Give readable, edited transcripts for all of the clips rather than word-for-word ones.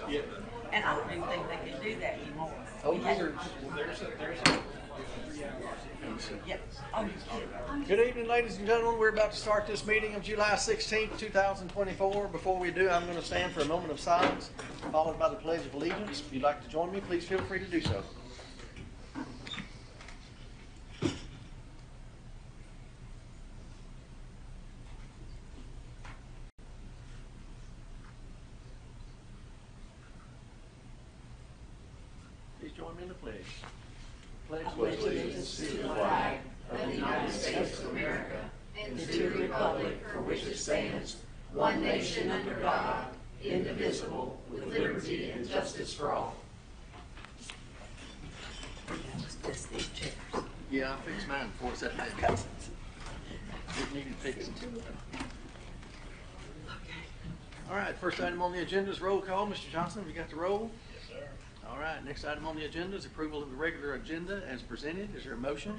Yeah. And I don't even think they can do that anymore. Oh, We had- there's a. Yep. Oh, you kidding? Good evening, ladies and gentlemen. We're about to start this meeting of July 16th, 2024. Before we do, I'm going to stand for a moment of silence, followed by the Pledge of Allegiance. If you'd like to join me, please feel free to do so. Please join me in the pledge. Pledge Allegiance to the flag of the United States of America and to the republic for which it stands, one nation under God, indivisible, with liberty and justice for all. Just these chairs. Yeah, I fixed mine before it's that bad. It needed fixing. All right, first item on the agenda is roll call. Mr. Johnson, have you got the roll? Yes, sir. All right, next item on the agenda is approval of the regular agenda as presented. Is there a motion?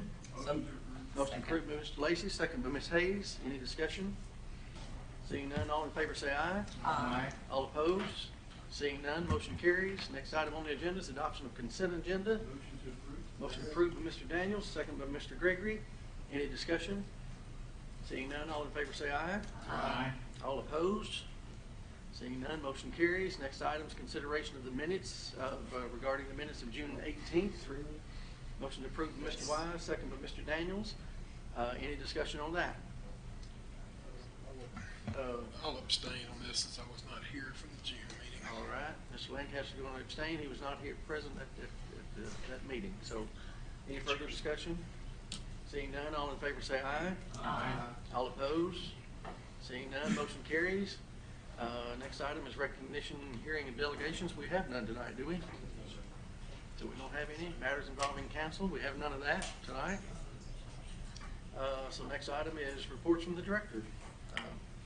Motion approved by Mr. Lacy, second by Ms. Hayes. Any discussion? Seeing none, all in favor say aye. Aye. All opposed? Seeing none, motion carries. Next item on the agenda is adoption of consent agenda. Motion approved by Mr. Daniels, second by Mr. Gregory. Any discussion? Seeing none, all in favor say aye. Aye. All opposed? Seeing none, motion carries. Next item is consideration of the minutes regarding the minutes of June 18th. Motion approved by Mr. Wise, second by Mr. Daniels. Any discussion on that? I'll abstain on this since I was not here from the June meeting. All right, Mr. Lancaster is going to abstain. He was not here present at that meeting. So, any further discussion? Seeing none, all in favor say aye. Aye. All opposed? Seeing none, motion carries. Next item is recognition, hearing, and delegations. We have none tonight, do we? So we don't have any. Matters involving council, we have none of that tonight. So next item is reports from the director.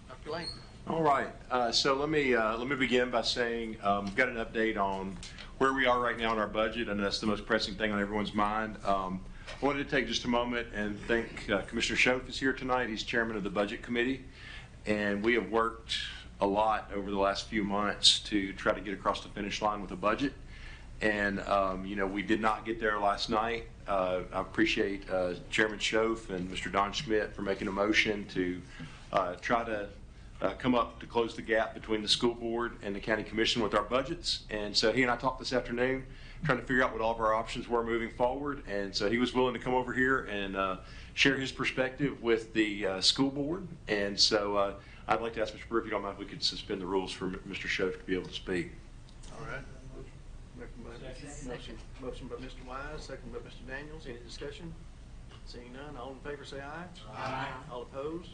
Dr. Lane. All right. So let me begin by saying we've got an update on where we are right now in our budget, and that's the most pressing thing on everyone's mind. I wanted to take just a moment and thank Commissioner Schoaf is here tonight. He's chairman of the Budget Committee, and we have worked a lot over the last few months to try to get across the finish line with a budget. And, we did not get there last night. I appreciate Chairman Schoaf and Mr. Don Schmidt for making a motion to try to come up to close the gap between the school board and the county commission with our budgets. And so he and I talked this afternoon trying to figure out what all of our options were moving forward. And so he was willing to come over here and share his perspective with the school board. And so I'd like to ask Mr. Brewer, if you don't mind, if we could suspend the rules for Mr. Schoaf to be able to speak. All right. Motion by Mr. Wise, second by Mr. Daniels. Any discussion? Seeing none, all in favor say aye. Aye. All opposed?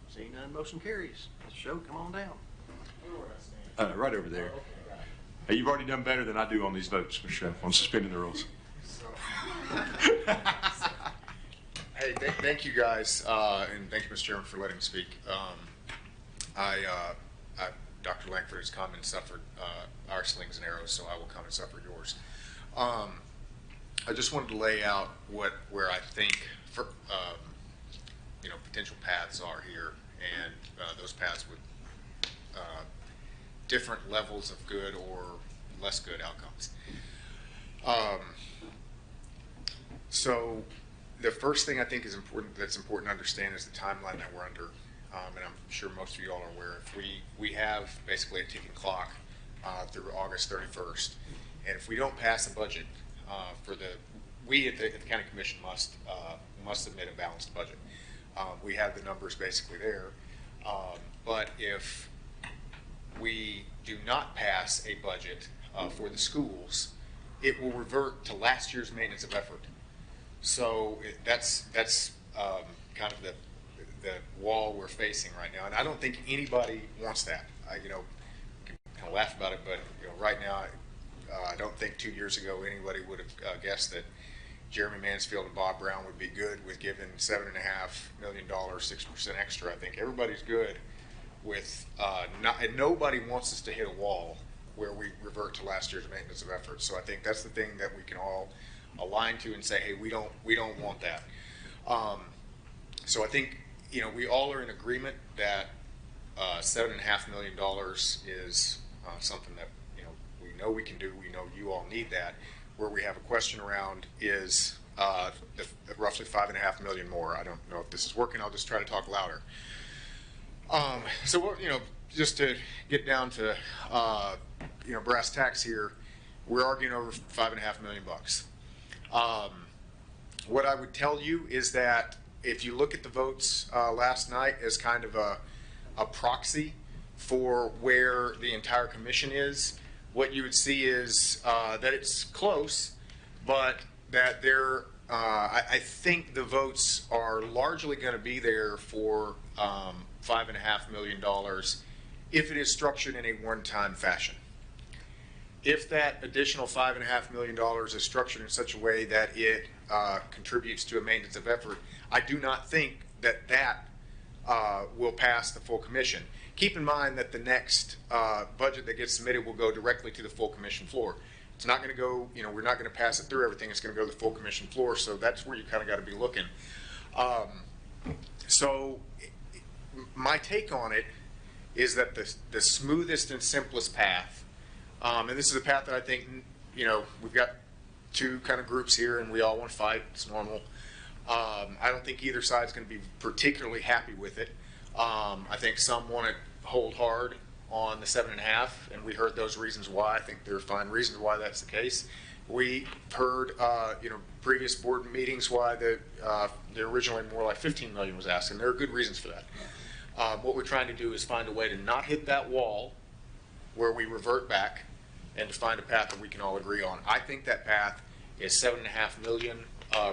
Seeing none, motion carries. Mr. Schoaf, come on down. Right over there. Hey, you've already done better than I do on these votes, Mr. Schoaf, on suspending the rules. Hey, thank you guys, and thank you, Mr. Chairman, for letting me speak. Dr. Langford has come and suffered our slings and arrows, so I will come and suffer yours. I just wanted to lay out where I think potential paths are here, and those paths with different levels of good or less good outcomes. So the first thing I think is important to understand is the timeline that we're under. And I'm sure most of you all are aware. If we have basically a ticking clock through August 31st, and if we don't pass a budget we at the county commission must submit a balanced budget. We have the numbers basically there, but if we do not pass a budget for the schools, it will revert to last year's maintenance of effort. So that's kind of the wall we're facing right now, and I don't think anybody wants that. We can kind of laugh about it, but right now, I don't think 2 years ago anybody would have guessed that Jeremy Mansfield and Bob Brown would be good with giving $7.5 million, 6% extra. I think everybody's good with and nobody wants us to hit a wall where we revert to last year's maintenance of effort. So I think that's the thing that we can all align to and say, hey, we don't want that. So I think we all are in agreement that $7.5 million is something that we know we can do, we know you all need that. Where we have a question around is the roughly 5.5 million more. I don't know if this is working. I'll just try to talk louder. So what, just to get down to brass tacks here, we're arguing over 5.5 million bucks. What I would tell you is that if you look at the votes last night as kind of a proxy for where the entire commission is, what you would see is that it's close, but that I think the votes are largely going to be there for $5.5 million if it is structured in a one-time fashion. If that additional $5.5 million is structured in such a way that it contributes to a maintenance of effort, I do not think that will pass the full commission. Keep in mind that the next budget that gets submitted will go directly to the full commission floor. It's not going to go, we're not going to pass it through everything. It's going to go to the full commission floor. So that's where you kind of got to be looking. So my take on it is that the smoothest and simplest path, and this is a path that I think, we've got two kind of groups here and we all want to fight. It's normal. I don't think either side's going to be particularly happy with it. I think some want to hold hard on the 7.5, and we heard those reasons why. I think there are fine reasons why that's the case. We heard, previous board meetings why the originally more like 15 million was asked, and there are good reasons for that. What we're trying to do is find a way to not hit that wall where we revert back and to find a path that we can all agree on. I think that path is 7.5 million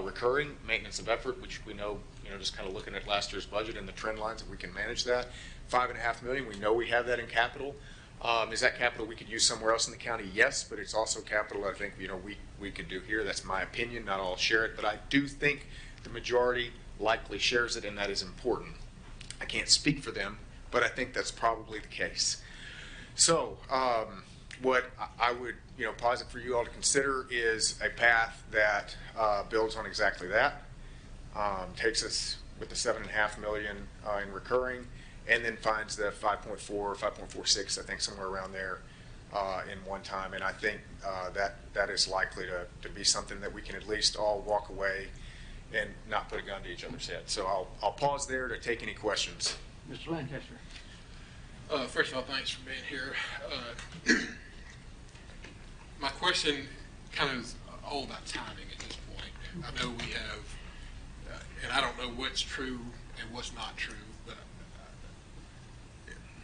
recurring maintenance of effort, which we know, just kind of looking at last year's budget and the trend lines that we can manage that. 5.5 million, we know we have that in capital. Is that capital we could use somewhere else in the county? Yes, but it's also capital I think we could do here. That's my opinion. Not all share it, but I do think the majority likely shares it, and that is important. I can't speak for them, but I think that's probably the case. So what I would posit for you all to consider is a path that builds on exactly that, takes us with the 7.5 million in recurring, and then finds the 5.4 or 5.46, I think somewhere around there in one time. And I think that is likely to be something that we can at least all walk away and not put a gun to each other's head. So I'll pause there to take any questions. Mr. Lancaster. First of all, thanks for being here. My question kind of is all about timing at this point. I know we have, and I don't know what's true and what's not true, but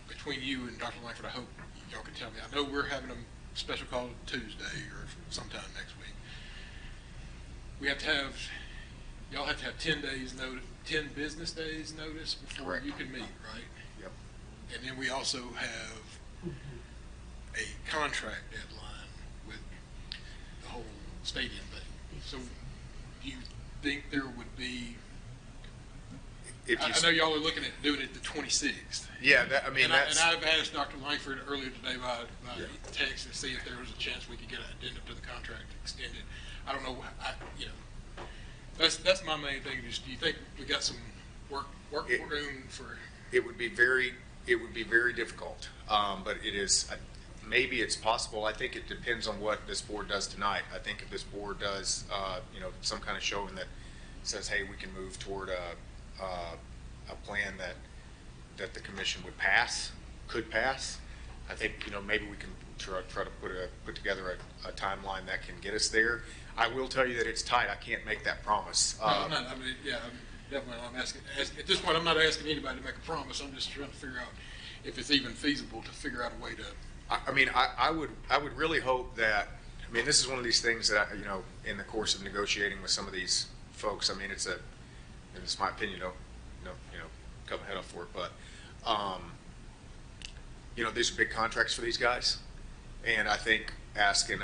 between you and Dr. Langford, I hope y'all can tell me. I know we're having a special call Tuesday or sometime next week. We have to have, y'all have to have 10 days notice, 10 business days notice before Correct. you can meet, right? Yep. And then we also have a contract deadline with the whole stadium thing. So do you think there would be, I know y'all are looking at doing it the 26th. Yeah, And I've asked Dr. Langford earlier today by text to see if there was a chance we could get an addendum to the contract extended. I don't know, that's my main thing. Is, do you think we got some work room for? It would be very difficult, but it is. Maybe it's possible. I think it depends on what this board does tonight. I think if this board does, some kind of showing that says, hey, we can move toward a plan that the commission could pass. I think maybe we can try to put together a timeline that can get us there. I will tell you that it's tight. I can't make that promise. No, I'm not. I'm definitely not asking. At this point, I'm not asking anybody to make a promise. I'm just trying to figure out if it's even feasible to figure out a way to. I would really hope that. This is one of these things that in the course of negotiating with some of these folks. It's my opinion. Cut my head off for it, but these are big contracts for these guys, and I think asking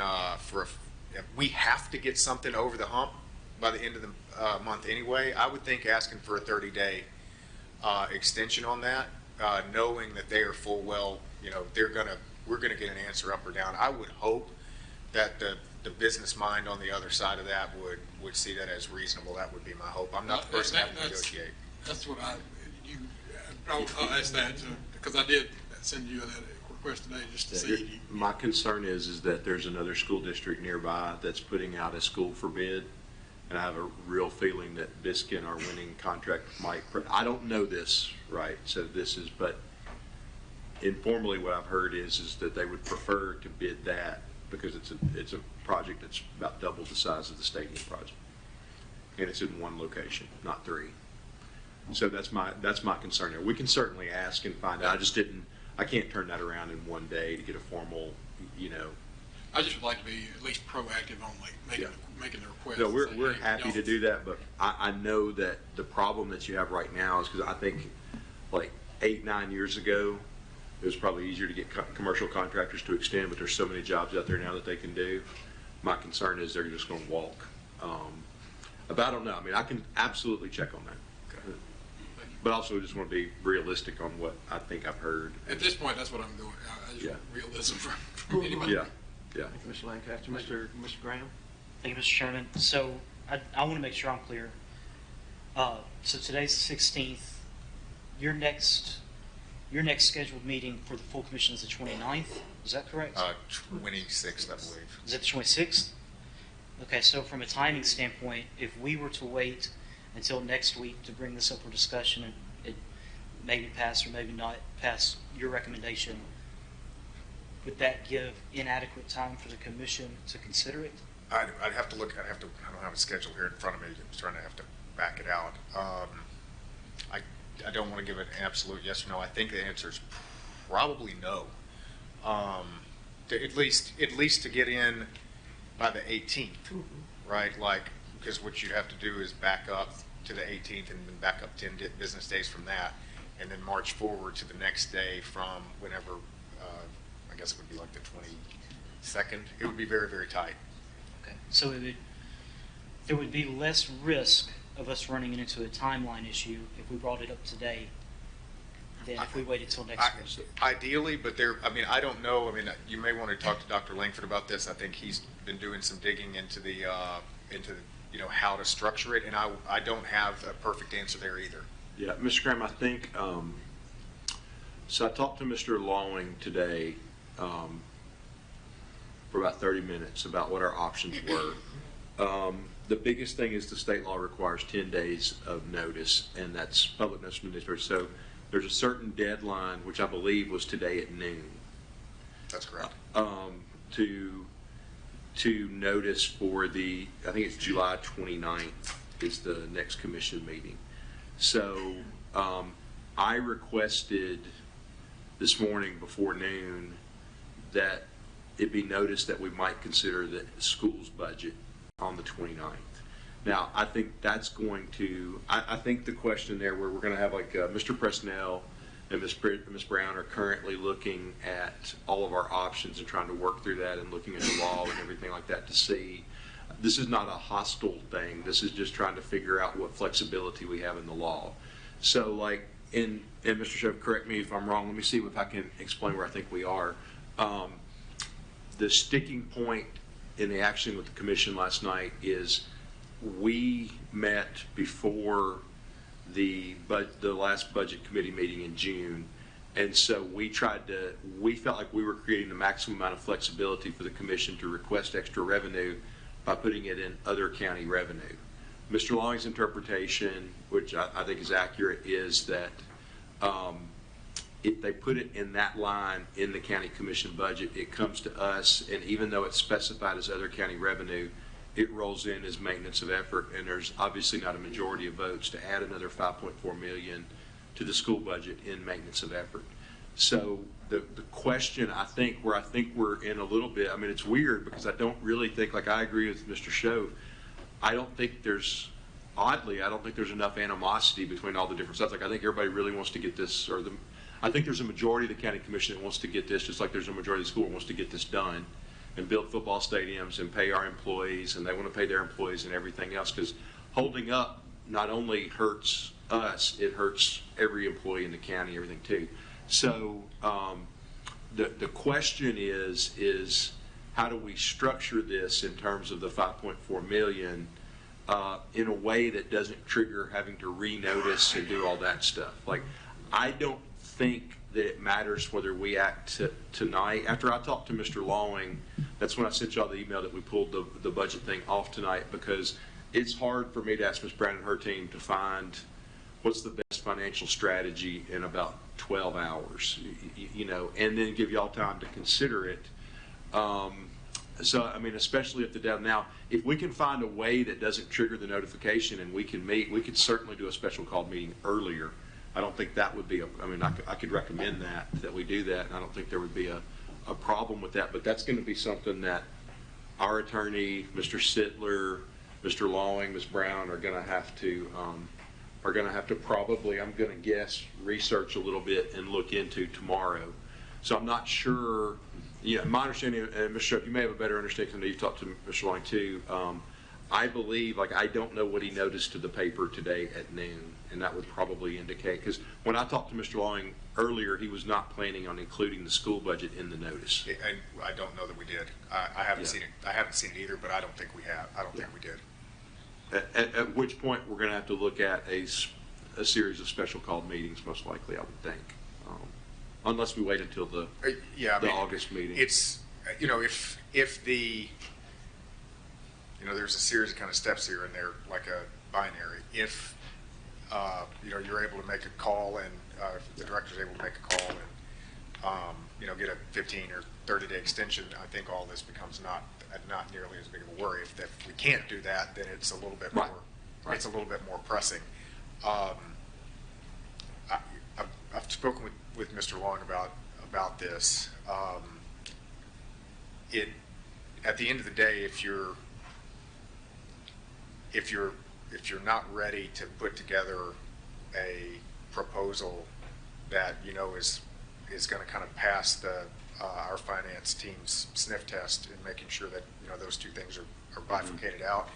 we have to get something over the hump by the end of the month anyway. I would think asking for a 30-day extension on that, knowing that they are full well, we're gonna get an answer up or down. I would hope that the business mind on the other side of that would see that as reasonable. That would be my hope. I'm not the person having to negotiate. That's what I'll ask that because I did send you that request today, just to Yeah, see. my concern is that there's another school district nearby that's putting out a school for bid. And I have a real feeling that Biskin, our winning contract, might, I don't know this, right? So this is, but informally what I've heard is that they would prefer to bid that because it's a project that's about double the size of the stadium project. And it's in one location, not three. So that's my concern there. We can certainly ask and find out. I can't turn that around in one day to get a formal, I just would like to be at least proactive on like making the request. No, Say, we're hey, happy to do that, but I know that the problem that you have right now is because I think like 8-9 years ago, it was probably easier to get commercial contractors to extend, but there's so many jobs out there now that they can do. My concern is they're just going to walk. But I don't know. I mean, I can absolutely check on that. But also just want to be realistic on what I think I've heard. At this point, that's what I'm doing. I just want realism from anybody. Yeah, yeah. Thank you, Mr. Lancaster. Mr. Graham? Thank you, Mr. Chairman. So I want to make sure I'm clear. So today's the 16th. Your next scheduled meeting for the full commission is the 29th. Is that correct? 26th, I believe. Is that the 26th? Okay, so from a timing standpoint, if we were to wait until next week to bring this up for discussion and it maybe pass or maybe not pass your recommendation, would that give inadequate time for the commission to consider it? I'd have to look. I don't have a schedule here in front of me. I'm trying to have to back it out. I don't want to give it an absolute yes or no. I think the answer is probably no. At least to get in by the 18th, right? Like, because what you have to do is back up to the 18th and then back up 10 business days from that, and then march forward to the next day from whenever. I guess it would be like the 22nd. It would be very, very tight. Okay, so there would be less risk of us running into a timeline issue if we brought it up today than if we waited till next week. Ideally, but I don't know. I mean, you may want to talk to Dr. Langford about this. I think he's been doing some digging into how to structure it, and I don't have a perfect answer there either. Yeah, Mr. Graham, I think, so I talked to Mr. Lawing today for about 30 minutes about what our options were. The biggest thing is the state law requires 10 days of notice, and that's public notice from the newspaper. So there's a certain deadline, which I believe was today at noon. That's correct. To notice for I think it's July 29th is the next commission meeting. So I requested this morning before noon that it be noticed that we might consider the school's budget on the 29th. Now, I think that's going to, I think the question there where we're going to have like Mr. Presnell and Ms. Brown are currently looking at all of our options and trying to work through that and looking at the law and everything like that to see. This is not a hostile thing. This is just trying to figure out what flexibility we have in the law. So like, and Mr. Shove, correct me if I'm wrong. Let me see if I can explain where I think we are. The sticking point in the action with the commission last night is we met before the last budget committee meeting in June, and so we felt like we were creating the maximum amount of flexibility for the commission to request extra revenue by putting it in other county revenue. Mr. Long's interpretation, which I think is accurate, is that if they put it in that line in the county commission budget, it comes to us, and even though it's specified as other county revenue, it rolls in as maintenance of effort, and there's obviously not a majority of votes to add another $5.4 million to the school budget in maintenance of effort. So the question, I think we're in a little bit, I mean, it's weird because I don't really think, like I agree with Mr. Shove, I don't think there's enough animosity between all the different stuff. Like I think everybody really wants to get this, I think there's a majority of the county commission that wants to get this, just like there's a majority of the school that wants to get this done and build football stadiums and pay our employees, and they want to pay their employees and everything else, because holding up not only hurts us, it hurts every employee in the county, everything too. So the question is how do we structure this in terms of the $5.4 million in a way that doesn't trigger having to renotice and do all that stuff? Like, I don't think that it matters whether we act tonight. After I talked to Mr. Lawing, that's when I sent y'all the email that we pulled the budget thing off tonight, because it's hard for me to ask Ms. Brown and her team to find what's the best financial strategy in about 12 hours, you know, and then give y'all time to consider it. So, I mean, especially if the deadline, now, if we can find a way that doesn't trigger the notification and we can meet, we could certainly do a special call meeting earlier. I don't think that would be, I mean, I could recommend that we do that, and I don't think there would be a problem with that, but that's going to be something that our attorney, Mr. Sittler, Mr. Lawing, Ms. Brown are going to have to probably, I'm going to guess, research a little bit and look into tomorrow. So I'm not sure, yeah, my understanding, and Mr. Sharp, you may have a better understanding than you've talked to Mr. Lawing too. I believe, like, I don't know what he noticed to the paper today at noon, and that would probably indicate, because when I talked to Mr. Lawing earlier, he was not planning on including the school budget in the notice. And I don't know that we did. I haven't Yeah. seen it. I haven't seen it either, but I don't think we have. I don't think we did. At which point, we're going to have to look at a series of special called meetings, most likely, I would think. Unless we wait until the August meeting. It's, you know, if the, you know, there's a series of kind of steps here and they're like a binary. If, you know, you're able to make a call and if the director's able to make a call and, you know, get a 15 or 30-day extension, I think all this becomes not nearly as big of a worry. If we can't do that, then it's a little bit more, it's a little bit more pressing. I've spoken with Mr. Long about this. At the end of the day, if you're not ready to put together a proposal that you know is going to kind of pass our finance team's sniff test in making sure that you know those two things are bifurcated out.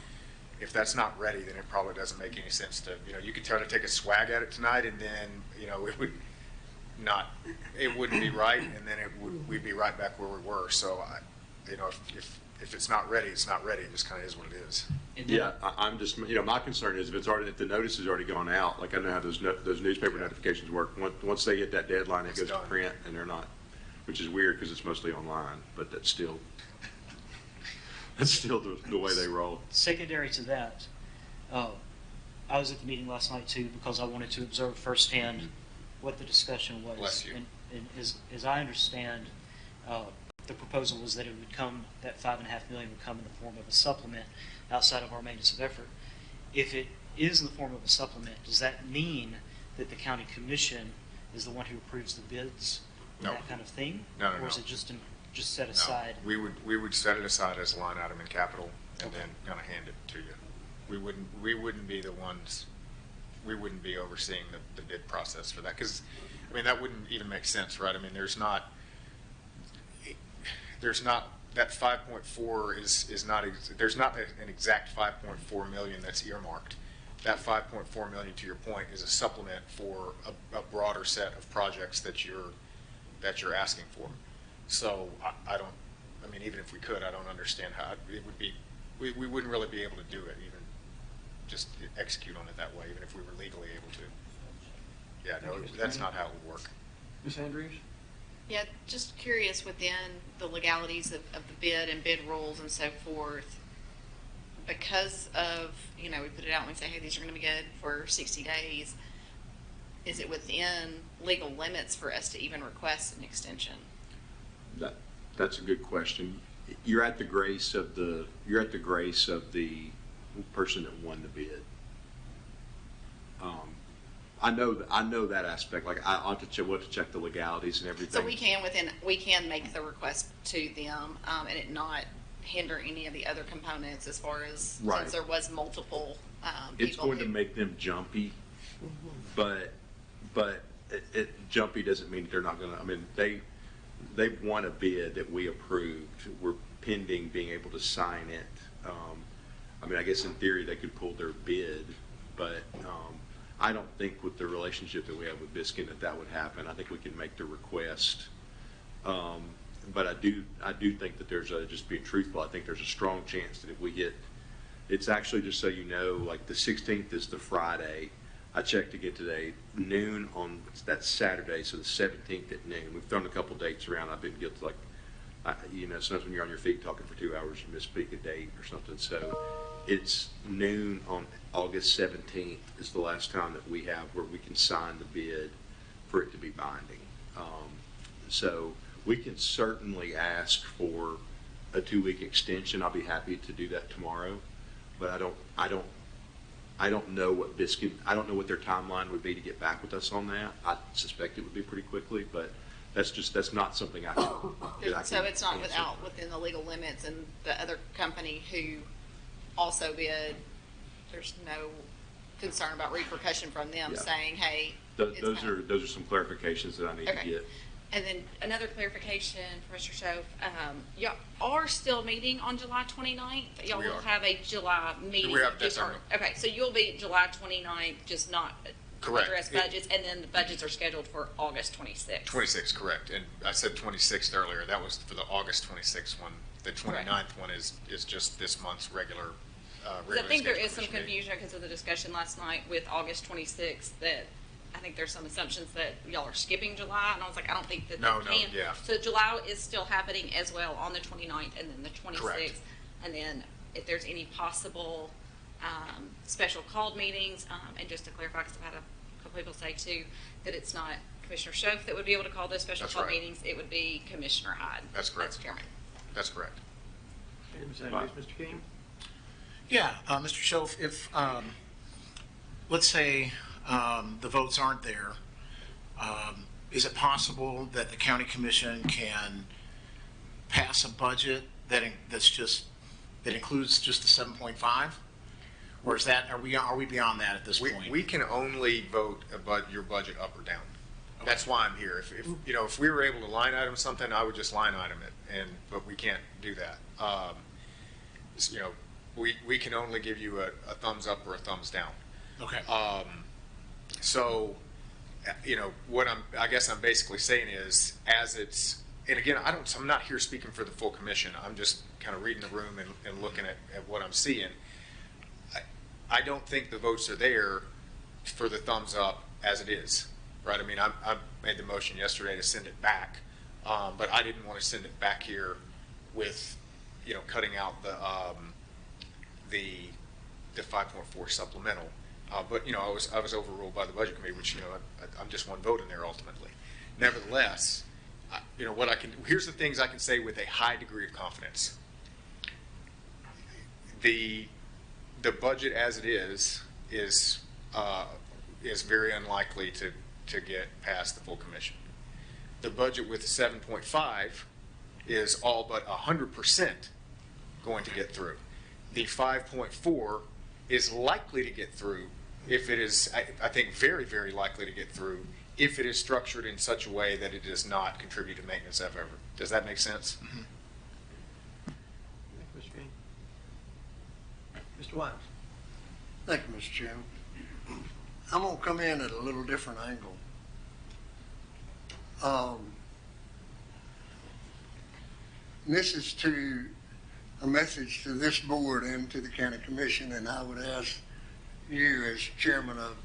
If that's not ready, then it probably doesn't make any sense to, you know, you could try to take a swag at it tonight and then, you know, it wouldn't be right, and then we'd be right back where we were. So, you know, if it's not ready, it's not ready. It just kind of is what it is. Yeah, I'm just, you know, my concern is if the notice has already gone out, like I know how those newspaper notifications work. Once they hit that deadline, it goes to print, and they're not, which is weird because it's mostly online, but that's still the way they roll. Secondary to that, I was at the meeting last night too because I wanted to observe firsthand what the discussion was. Bless you. And as I understand, the proposal was that that $5.5 million would come in the form of a supplement outside of our maintenance of effort. If it is in the form of a supplement, does that mean that the county commission is the one who approves the bids and No. that kind of thing? No. Or is it just set aside? No, we would set it aside as a line item in capital and then kind of hand it to you. We wouldn't be the ones. We wouldn't be overseeing the bid process for that because, I mean, that wouldn't even make sense, right? I mean, there's not that 5.4 is not there's not an exact 5.4 million that's earmarked. That 5.4 million, to your point, is a supplement for a broader set of projects that you're asking for. So I mean, even if we could, I don't understand how it would be. We wouldn't really be able to do it, even just execute on it that way, even if we were legally able to. Yeah, no, that's not how it would work. Ms. Andrews? Yeah, just curious within the legalities of the bid and bid rules and so forth, because of, you know, we put it out and we say, hey, these are going to be good for 60 days. Is it within legal limits for us to even request an extension? That's a good question. You're at the grace of the person that won the bid. I know that aspect. Like I ought to check the legalities and everything. So we can make the request to them and it not hinder any of the other components as far as Right. since there was multiple people. It's going to make them jumpy, but jumpy doesn't mean they're not going to. I mean, they've won a bid that we approved. We're pending being able to sign it. I mean, I guess in theory they could pull their bid, but I don't think with the relationship that we have with Biskin that would happen. I think we can make the request. But I do think that there's just being truthful, I think there's a strong chance that if we get, it's actually, just so you know, like the 16th is the Friday. I checked to get today, noon on that Saturday, so the 17th at noon. We've thrown a couple dates around. I've been guilty, like, sometimes when you're on your feet talking for 2 hours, you misspeak a date or something. So it's noon on August 17th is the last time that we have where we can sign the bid for it to be binding. So we can certainly ask for a 2-week extension. I'll be happy to do that tomorrow, but I don't know what I don't know what their timeline would be to get back with us on that. I suspect it would be pretty quickly, but that's not something I can. So it's not answer. within the legal limits, and the other company who also bid, there's no concern about repercussion from them Yeah. saying, hey. Those it's kind of- are some clarifications that I need to Okay. get. And then another clarification for Mr. Schoaf, y'all are still meeting on July 29th? Y'all We will are. have a July meeting? We have- just- that's our- Okay, so you'll be July 29th, just not Correct. address budgets, and then the budgets are scheduled for August 26th? 26, correct. And I said 26th earlier. That was for the August 26th one. The 29th one is just this month's regular. 'Cause I regular think there scheduled is some commission meeting. confusion because of the discussion last night with August 26th, that I think there's some assumptions that y'all are skipping July, and I was like, I don't think that they No, can. yeah. So July is still happening as well on the 29th and then the 26th. And then if there's any possible special called meetings, and just to clarify, because I've had a couple people say too, that it's not Commissioner Schoaf that would be able to call those special That's called right. meetings, it would be Commissioner Hyde. That's correct. As chairman. That's correct. Okay, Ms. Andrews, Mr. King? Yeah, Mr. Schoaf, if, let's say, the votes aren't there, is it possible that the county commission can pass a budget that includes just the 7.5? Or is that, are we beyond that at this point? We can only vote about your budget up or down. That's why I'm here. If we were able to line item something, I would just line item it, but we can't do that. We can only give you a thumbs up or a thumbs down. Okay. So, what I guess I'm basically saying is, as it's, and again, I'm not here speaking for the full commission. I'm just kind of reading the room and looking at what I'm seeing. I don't think the votes are there for the thumbs up as it is, right? I mean, I made the motion yesterday to send it back, but I didn't want to send it back here with, cutting out the 5.4 supplemental. But I was overruled by the budget committee, which I'm just one vote in there ultimately. Nevertheless, here's the things I can say with a high degree of confidence. The budget as it is very unlikely to get past the full commission. The budget with 7.5 is all but 100% going to get through. The 5.4 is likely to get through if it is, I think, very, very likely to get through if it is structured in such a way that it does not contribute to maintenance ever. Does that make sense? Mm-hmm. Thank you, Mr. King. Mr. Wise? Thank you, Mr. Chairman. I'm going to come in at a little different angle. This is a message to this board and to the county commission, and I would ask you as chairman of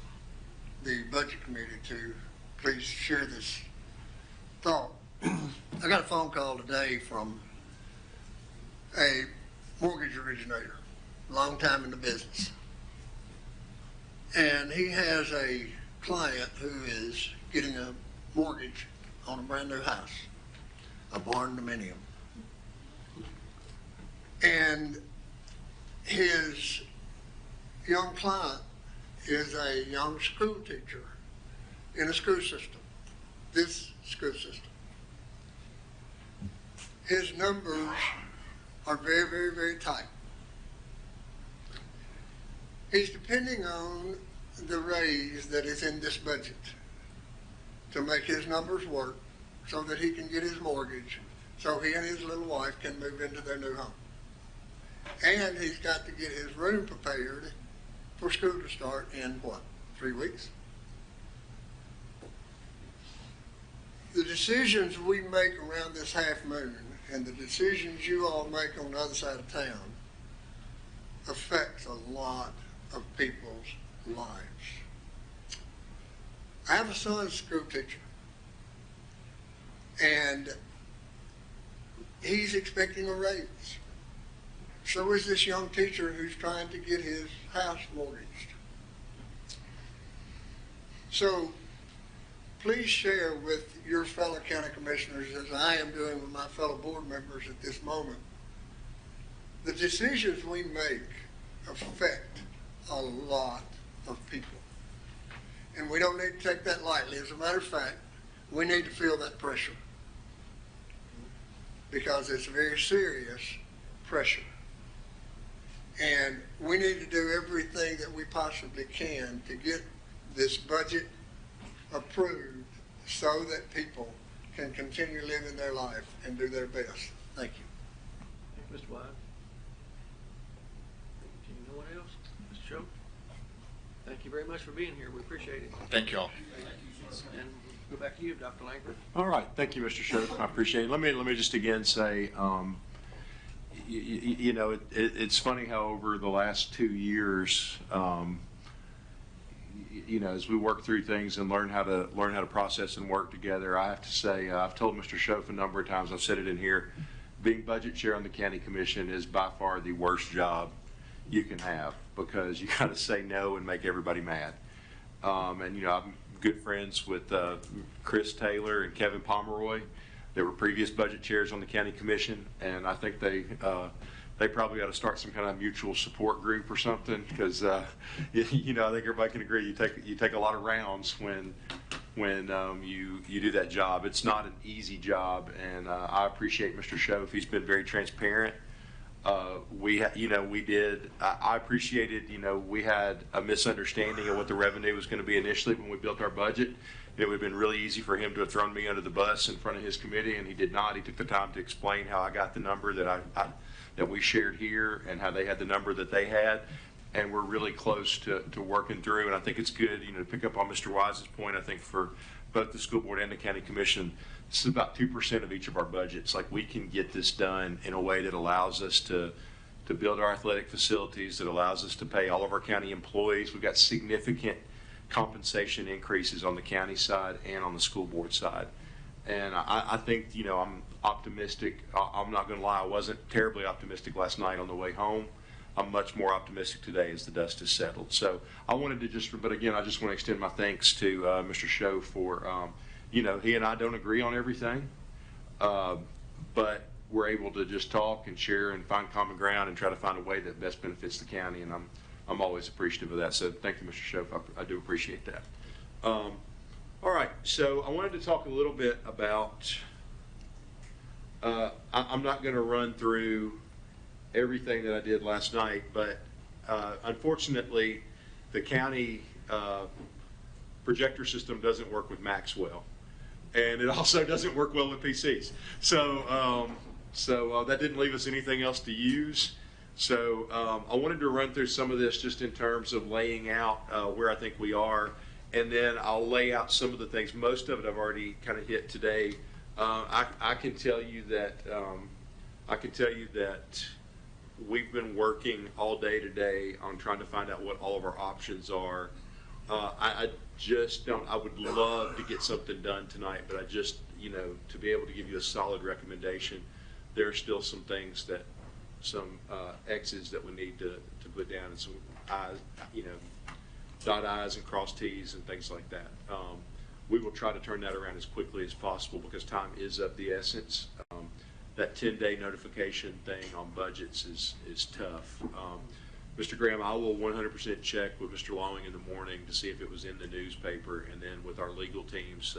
the budget committee to please share this thought. I got a phone call today from a mortgage originator, long time in the business. And he has a client who is getting a mortgage on a brand new house, a barn dominium. And his young client is a young school teacher in a school system, this school system. His numbers are very, very, very tight. He's depending on the raise that is in this budget to make his numbers work so that he can get his mortgage, so he and his little wife can move into their new home. And he's got to get his room prepared for school to start in, 3 weeks? The decisions we make around this half moon and the decisions you all make on the other side of town affects a lot of people's lives. I have a son, a school teacher, and he's expecting a raise. So is this young teacher who's trying to get his house mortgaged. So please share with your fellow county commissioners, as I am doing with my fellow board members at this moment, the decisions we make affect a lot of people. And we don't need to take that lightly. As a matter of fact, we need to feel that pressure, because it's very serious pressure. And we need to do everything that we possibly can to get this budget approved so that people can continue living their life and do their best. Thank you. Mr. Wise? No one else? Mr. Show? Thank you very much for being here. We appreciate it. Thank you all. And go back to you, Dr. Langford. All right, thank you, Mr. Sherf. I appreciate it. Let me just again say, you know, it's funny how over the last 2 years, you know, as we work through things and learn how to process and work together, I have to say, I've told Mr. Schoaf a number of times, I've said it in here, being budget chair on the county commission is by far the worst job you can have, because you got to say no and make everybody mad. And you know, I'm good friends with Chris Taylor and Kevin Pomeroy. They were previous budget chairs on the county commission, and I think they probably ought to start some kind of mutual support group or something, because you know, I think everybody can agree you take a lot of rounds when you do that job. It's not an easy job, and I appreciate Mr. Schoaf. He's been very transparent. I appreciated, you know, we had a misunderstanding of what the revenue was going to be initially when we built our budget. It would have been really easy for him to have thrown me under the bus in front of his committee, and he did not. He took the time to explain how I got the number that we shared here, and how they had the number that they had, and we're really close to working through. And I think it's good, you know, to pick up on Mr. Wise's point. I think for both the school board and the county commission, this is about 2% of each of our budgets. Like, we can get this done in a way that allows us to build our athletic facilities, that allows us to pay all of our county employees. We've got significant compensation increases on the county side and on the school board side. And I think, you know, I'm optimistic. I'm not going to lie, I wasn't terribly optimistic last night on the way home. I'm much more optimistic today as the dust has settled. So I wanted to but again, I just want to extend my thanks to Mr. Schoaf for, you know, he and I don't agree on everything, but we're able to just talk and share and find common ground and try to find a way that best benefits the county. And I'm always appreciative of that. So thank you, Mr. Schoaf. I do appreciate that. All right, so I wanted to talk a little bit about, I'm not going to run through everything that I did last night, but unfortunately, the county projector system doesn't work with Maxwell, and it also doesn't work well with PCs. So that didn't leave us anything else to use. So I wanted to run through some of this just in terms of laying out where I think we are, and then I'll lay out some of the things. Most of it I've already kind of hit today. I can tell you that we've been working all day today on trying to find out what all of our options are. I just don't. I would love to get something done tonight, but I just, you know, to be able to give you a solid recommendation, there are still some things that, some X's that we need to put down, and some I's, you know, dot I's and cross T's and things like that. We will try to turn that around as quickly as possible, because time is of the essence. That 10-day notification thing on budgets is tough. Mr. Graham, I will 100% check with Mr. Lawing in the morning to see if it was in the newspaper, and then with our legal teams,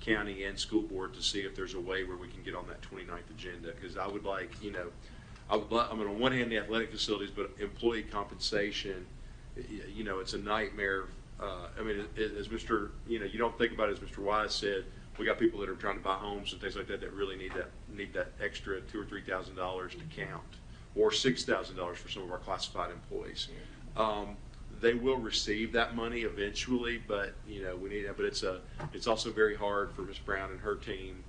county and school board, to see if there's a way where we can get on that 29th agenda. Because I would like, you know, I mean, on one hand, the athletic facilities, but employee compensation, you know, it's a nightmare. I mean, as Mr., you know, you don't think about it, as Mr. Wise said, we got people that are trying to buy homes and things like that that really need that extra $2,000 or $3,000 to count, or $6,000 for some of our classified employees. They will receive that money eventually, but you know, we need that. But it's also very hard for Ms. Brown and her team.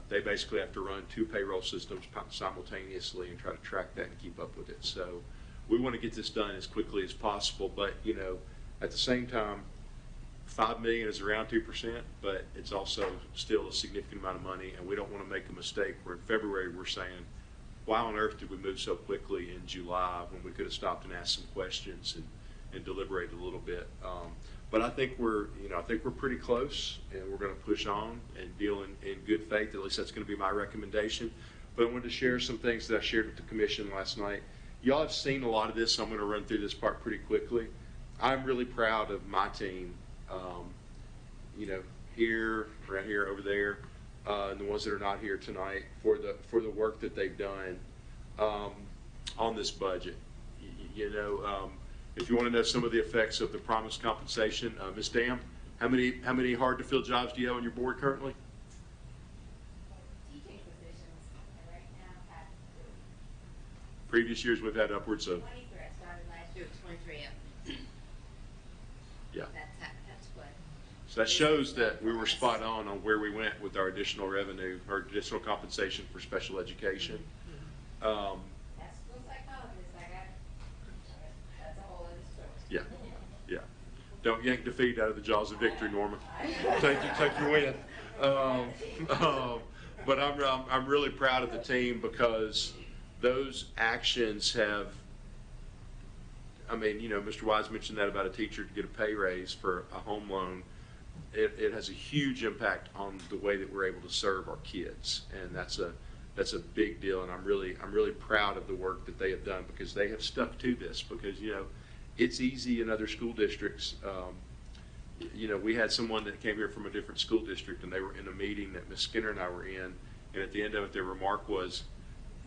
They basically have to run 2 payroll systems simultaneously and try to track that and keep up with it. So we want to get this done as quickly as possible, but you know, at the same time, $5 million is around 2%, but it's also still a significant amount of money, and we don't want to make a mistake where in February we're saying, why on earth did we move so quickly in July when we could have stopped and asked some questions and deliberated a little bit. But I think we're pretty close, and we're going to push on and deal in good faith. At least that's going to be my recommendation. But I wanted to share some things that I shared with the commission last night. Y'all have seen a lot of this, so I'm going to run through this part pretty quickly. I'm really proud of my team, here, around here, over there, and the ones that are not here tonight for the work that they've done on this budget. If you want to know some of the effects of the promised compensation, Ms. Dam, how many hard-to-fill jobs do you have on your board currently? Teaching positions, and right now have Previous years, we've had upwards of 23. I started last year with 23 of them. yeah. That's what. So that shows that we were spot on where we went with our additional revenue or additional compensation for special education. That's school psychologist. That's a whole other story. Yeah, yeah. Don't yank defeat out of the jaws of victory, Norma. Take your win. But I'm really proud of the team because those actions have. I mean, Mr. Wise mentioned that about a teacher to get a pay raise for a home loan. It has a huge impact on the way that we're able to serve our kids, and that's a big deal. And I'm really proud of the work that they have done because they have stuck to this. Because it's easy in other school districts. We had someone that came here from a different school district, and they were in a meeting that Ms. Skinner and I were in, and at the end of it, their remark was,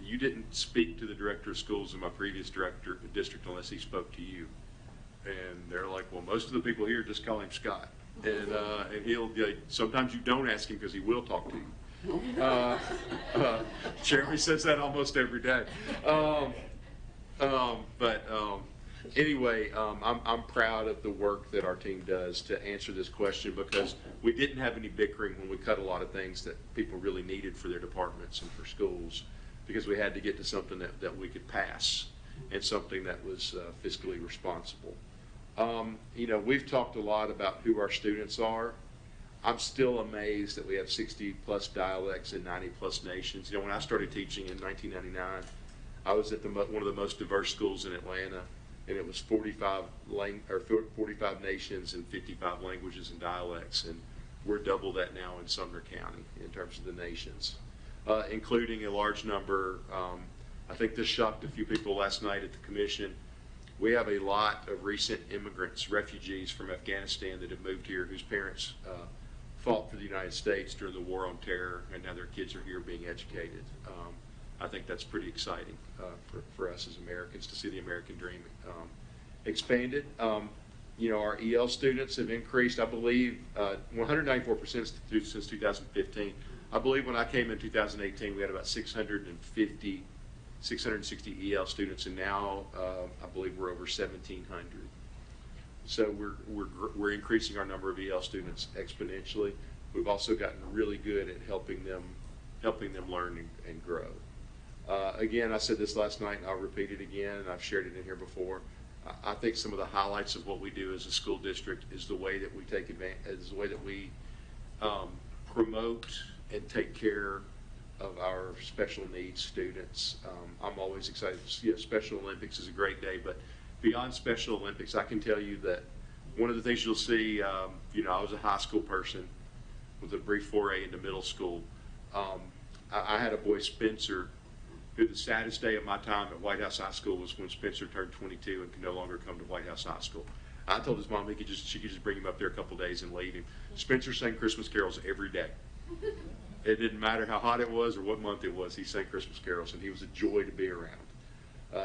"You didn't speak to the director of schools in my previous district unless he spoke to you." And they're like, "Well, most of the people here just call him Scott, and he'll sometimes you don't ask him because he will talk to you." Jeremy says that almost every day. Anyway, I'm proud of the work that our team does to answer this question because we didn't have any bickering when we cut a lot of things that people really needed for their departments and for schools because we had to get to something that we could pass and something that was fiscally responsible. We've talked a lot about who our students are. I'm still amazed that we have 60 plus dialects in 90 plus nations. When I started teaching in 1999, I was at one of the most diverse schools in Atlanta, and it was 45 nations and 55 languages and dialects, and we're double that now in Sumner County in terms of the nations, including a large number. I think this shocked a few people last night at the commission. We have a lot of recent immigrants, refugees from Afghanistan that have moved here whose parents fought for the United States during the war on terror, and now their kids are here being educated. I think that's pretty exciting for us as Americans to see the American dream expanded. Our EL students have increased, I believe, 194% since 2015. I believe when I came in 2018, we had about 660 EL students, and now I believe we're over 1,700. So we're increasing our number of EL students exponentially. We've also gotten really good at helping them learn and grow. Again, I said this last night, and I'll repeat it again, and I've shared it in here before. I think some of the highlights of what we do as a school district is the way that we take advantage, is the way that we promote and take care of our special needs students. I'm always excited. Special Olympics is a great day, but beyond Special Olympics, I can tell you that one of the things you'll see, I was a high school person with a brief foray into middle school. I had a boy, Spencer, who the saddest day of my time at White House High School was when Spencer turned 22 and could no longer come to White House High School. I told his mom she could just bring him up there a couple days and leave him. Spencer sang Christmas carols every day. It didn't matter how hot it was or what month it was, he sang Christmas carols, and he was a joy to be around.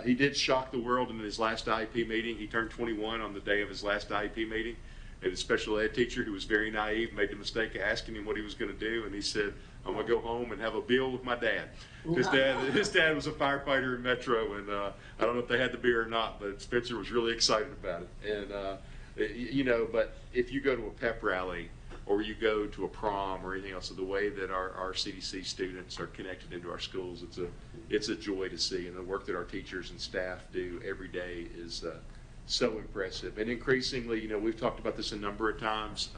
He did shock the world in his last IEP meeting. He turned 21 on the day of his last IEP meeting, and his special ed teacher, who was very naive, made the mistake of asking him what he was going to do, and he said, "I'm going to go home and have a meal with my dad." His dad was a firefighter in Metro, and I don't know if they had the beer or not, but Spencer was really excited about it. And but if you go to a pep rally or you go to a prom or anything else, so the way that our CDC students are connected into our schools, it's a joy to see, and the work that our teachers and staff do every day is so impressive. And increasingly, you know, we've talked about this a number of times.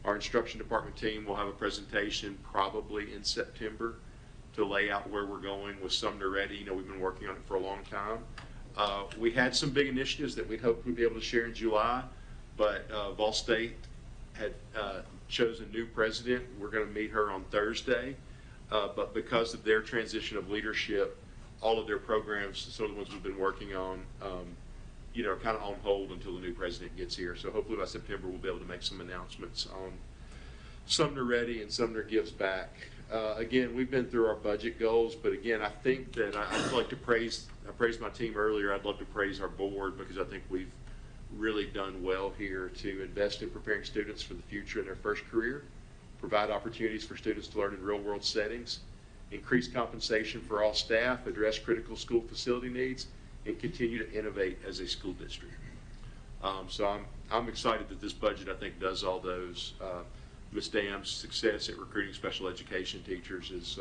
Our instruction department team will have a presentation probably in September to lay out where we're going with Sumner Ready. You know, we've been working on it for a long time. We had some big initiatives that we'd hoped we'd be able to share in July, but Vol State had chosen a new president. We're going to meet her on Thursday, but because of their transition of leadership, all of their programs, some of the ones we've been working on, you know, are kind of on hold until the new president gets here. So hopefully by September we'll be able to make some announcements on Sumner Ready and Sumner Gives Back. Again, we've been through our budget goals, but again, I think that I'd like to praise, I praised my team earlier, I'd love to praise our board because I think we've really done well here to invest in preparing students for the future in their first career, provide opportunities for students to learn in real world settings, increase compensation for all staff, address critical school facility needs, and continue to innovate as a school district. So I'm excited that this budget, I think, does all those. Ms. Dam's success at recruiting special education teachers is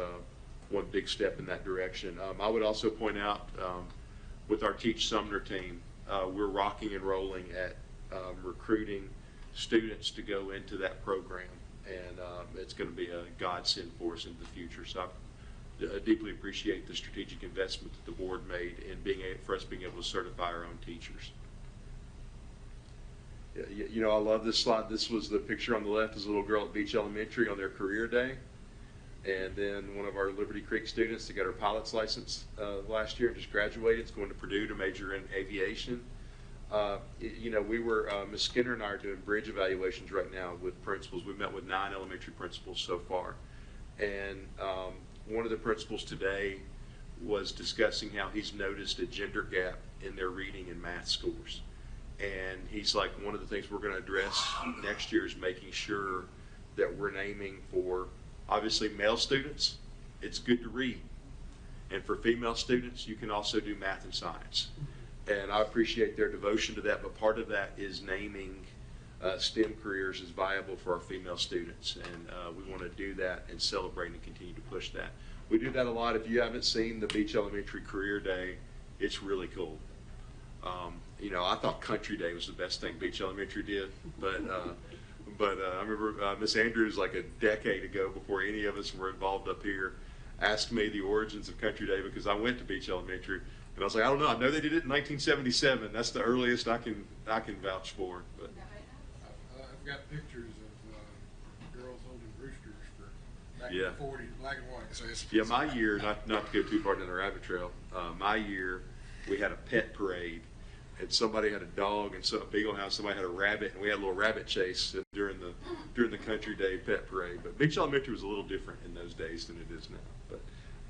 one big step in that direction. I would also point out with our Teach Sumner team, we're rocking and rolling at recruiting students to go into that program, and it's going to be a godsend for us in the future. So I deeply appreciate the strategic investment that the board made in for us being able to certify our own teachers. You know, I love this slide. This was the picture on the left is a little girl at Beach Elementary on their career day. And then one of our Liberty Creek students that got her pilot's license last year and just graduated is going to Purdue to major in aviation. You know, Ms. Skinner and I are doing bridge evaluations right now with principals. We've met with 9 elementary principals so far. And one of the principals today was discussing how he's noticed a gender gap in their reading and math scores. And he's like, one of the things we're going to address next year is making sure that we're naming for, obviously, male students, it's good to read. And for female students, you can also do math and science. And I appreciate their devotion to that, but part of that is naming STEM careers as viable for our female students. And we want to do that and celebrate and continue to push that. We do that a lot. If you haven't seen the Beach Elementary Career Day, it's really cool. You know, I thought Country Day was the best thing Beach Elementary did, but I remember Miss Andrews, like a decade ago, before any of us were involved up here, asked me the origins of Country Day because I went to Beach Elementary, and I was like, I don't know. I know they did it in 1977. That's the earliest I can vouch for. But I've got pictures of girls holding roosters for back Yeah. in the 40s, black and white. So yeah, my year, not to go too far down the rabbit trail, my year we had a pet parade. And somebody had a dog, and so a Beagle House. Somebody had a rabbit, and we had a little rabbit chase during the Country Day pet parade. But Beach Elementary was a little different in those days than it is now.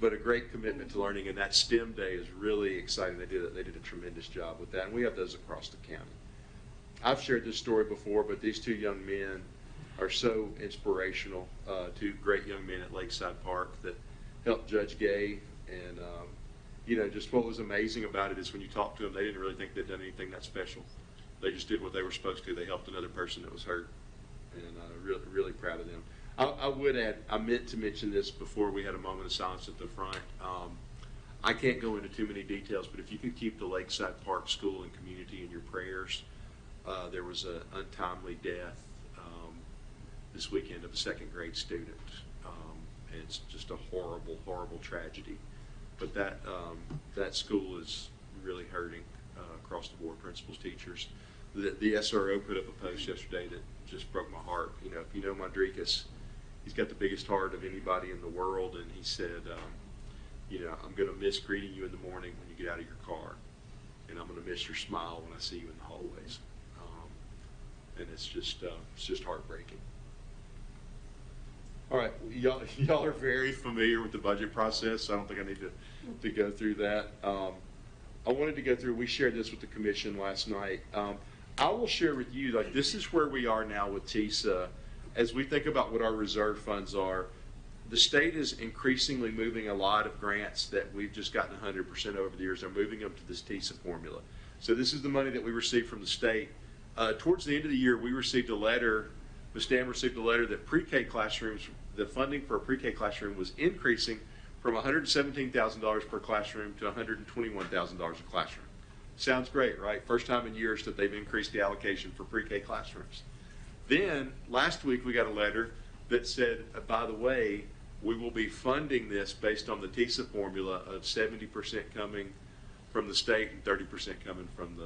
But a great commitment to learning, and that STEM Day is really exciting. They did a tremendous job with that, and we have those across the county. I've shared this story before, but these 2 young men are so inspirational. 2 great young men at Lakeside Park that helped Judge Gay, and you know, just what was amazing about it is when you talk to them, they didn't really think they'd done anything that special. They just did what they were supposed to. They helped another person that was hurt, and really, really proud of them. I would add, I meant to mention this before we had a moment of silence at the front. I can't go into too many details, but if you could keep the Lakeside Park School and community in your prayers. There was an untimely death this weekend of a 2nd grade student, and it's just a horrible, horrible tragedy. But that school is really hurting across the board, principals, teachers. The SRO put up a post yesterday that just broke my heart. You know, if you know Mondrikas, he's got the biggest heart of anybody in the world, and he said, you know, I'm going to miss greeting you in the morning when you get out of your car, and I'm going to miss your smile when I see you in the hallways. And it's just heartbreaking. All right, y'all are very familiar with the budget process, so I don't think I need to go through that. I wanted to go through, we shared this with the commission last night. I will share with you, like, this is where we are now with TISA. As we think about what our reserve funds are, the state is increasingly moving a lot of grants that we've just gotten 100% over the years. They're moving them to this TISA formula. So this is the money that we received from the state. Towards the end of the year, we received a letter, Ms. Dam received a letter that pre-K classrooms, the funding for a pre-K classroom was increasing from $117,000 per classroom to $121,000 a classroom. Sounds great, right? First time in years that they've increased the allocation for pre-K classrooms. Then, last week, we got a letter that said, by the way, we will be funding this based on the TISA formula of 70% coming from the state and 30% coming from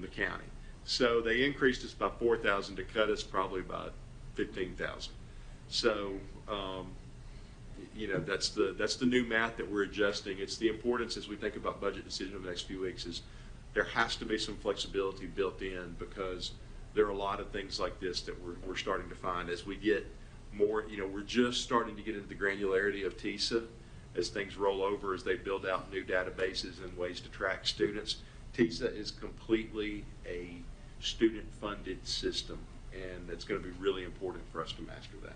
the county. So they increased us by 4,000 to cut us probably by 15,000. So, that's the new math that we're adjusting. It's the importance as we think about budget decision over the next few weeks is there has to be some flexibility built in because there are a lot of things like this that we're starting to find as we get more, we're just starting to get into the granularity of TISA as things roll over, as they build out new databases and ways to track students. TISA is completely a student-funded system, and it's going to be really important for us to master that.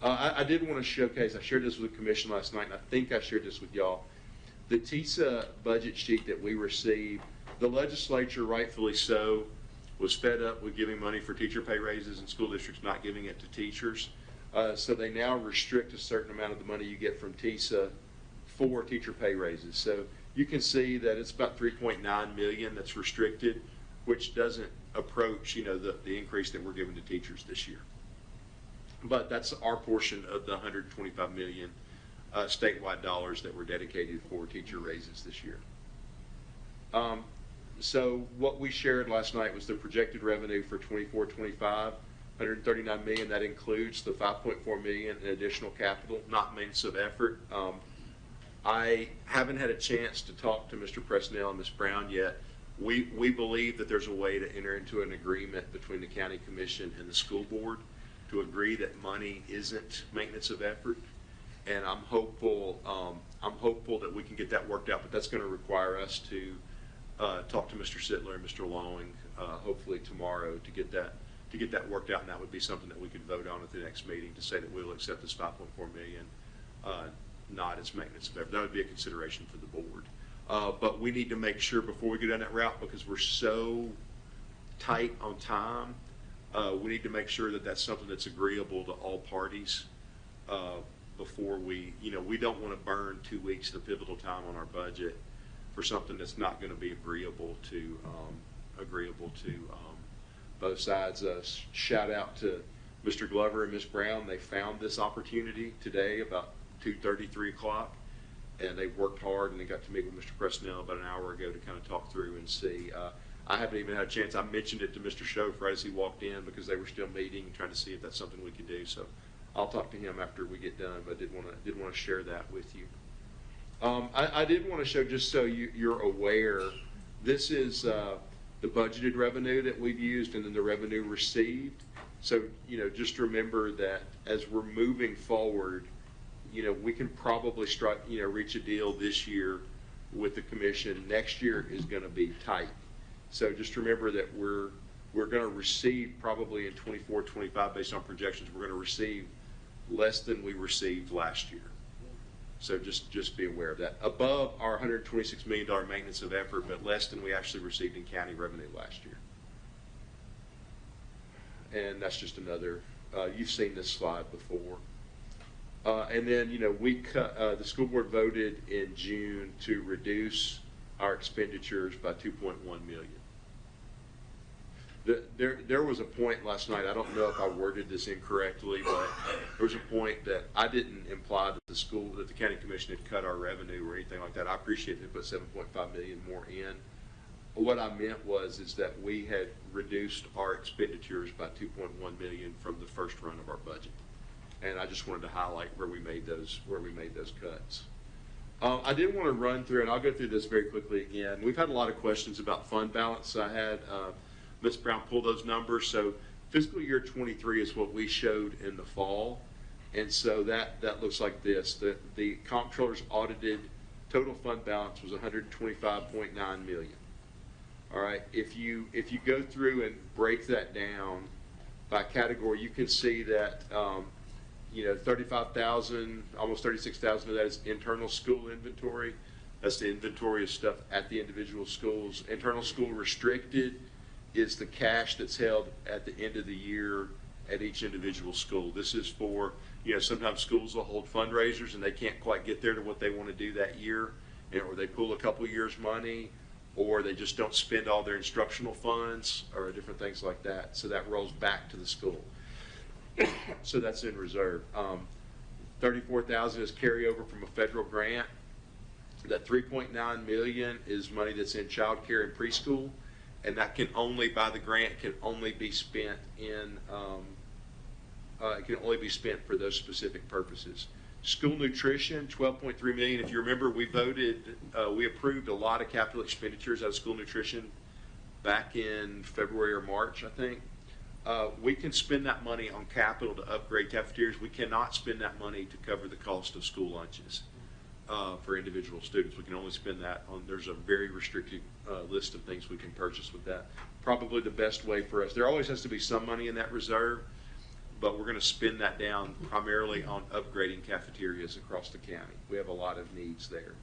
I did want to showcase, I shared this with the commission last night, and I think I shared this with y'all. The TISA budget sheet that we received, the legislature, rightfully so, was fed up with giving money for teacher pay raises and school districts not giving it to teachers. So they now restrict a certain amount of the money you get from TISA for teacher pay raises. So you can see that it's about $3.9 million that's restricted, which doesn't approach, the increase that we're giving to teachers this year. But that's our portion of the $125 million statewide dollars that were dedicated for teacher raises this year. So what we shared last night was the projected revenue for 24-25, $139 million. That includes the $5.4 million in additional capital, not maintenance of effort. I haven't had a chance to talk to Mr. Presnell and Ms. Brown yet. We believe that there's a way to enter into an agreement between the county commission and the school board to agree that money isn't maintenance of effort, and I'm hopeful that we can get that worked out. But that's going to require us to talk to Mr. Sittler and Mr. Lawing hopefully tomorrow to get that worked out, and that would be something that we could vote on at the next meeting to say that we'll accept this $5.4 million, not as maintenance of effort. That would be a consideration for the board. But we need to make sure before we go down that route, because we're so tight on time, we need to make sure that that's something that's agreeable to all parties before we don't want to burn 2 weeks of pivotal time on our budget for something that's not going to be agreeable to both sides. Shout out to Mr. Glover and Ms. Brown. They found this opportunity today about 2:30, 3 o'clock, and they worked hard, and they got to meet with Mr. Presnell about an hour ago to kind of talk through and see. I haven't even had a chance. I mentioned it to Mr. Schoaf right as he walked in because they were still meeting and trying to see if that's something we could do. So I'll talk to him after we get done, but I did want to share that with you. I did want to show, just so you're aware, this is the budgeted revenue that we've used and then the revenue received. So, just remember that as we're moving forward, we can probably reach a deal this year with the commission. Next year is going to be tight. So just remember that we're going to receive probably in 24-25, based on projections, we're going to receive less than we received last year. So just be aware of that. Above our $126 million maintenance of effort, but less than we actually received in county revenue last year. And that's just another, you've seen this slide before. And then, we cut, the school board voted in June to reduce our expenditures by $2.1 million. There was a point last night, I don't know if I worded this incorrectly, but there was a point that I didn't imply that the county commission had cut our revenue or anything like that. I appreciate they put $7.5 million more in. What I meant is that we had reduced our expenditures by $2.1 million from the first run of our budget. And I just wanted to highlight where we made those cuts. I did want to run through, and I'll go through this very quickly again. We've had a lot of questions about fund balance. I had Ms. Brown pull those numbers. So fiscal year 23 is what we showed in the fall. And so that looks like this. The comptroller's audited total fund balance was $125.9 million. All right, if you go through and break that down by category, you can see that 35,000, almost 36,000 of that is internal school inventory. That's the inventory of stuff at the individual schools. Internal school restricted is the cash that's held at the end of the year at each individual school. This is for, sometimes schools will hold fundraisers and they can't quite get there to what they want to do that year. or they pull a couple years' money, or they just don't spend all their instructional funds, or different things like that. So that rolls back to the school. So that's in reserve. 34,000 is carryover from a federal grant. That 3.9 million is money that's in child care and preschool, and that can only, by the grant, can only be spent in, it can only be spent for those specific purposes. School nutrition, 12.3 million. If you remember, we approved a lot of capital expenditures out of school nutrition back in February or March, I think. We can spend that money on capital to upgrade cafeterias. We cannot spend that money to cover the cost of school lunches for individual students. We can only spend that on, there's a very restricted list of things we can purchase with that. Probably the best way for us, there always has to be some money in that reserve, but we're going to spend that down primarily on upgrading cafeterias across the county. We have a lot of needs there.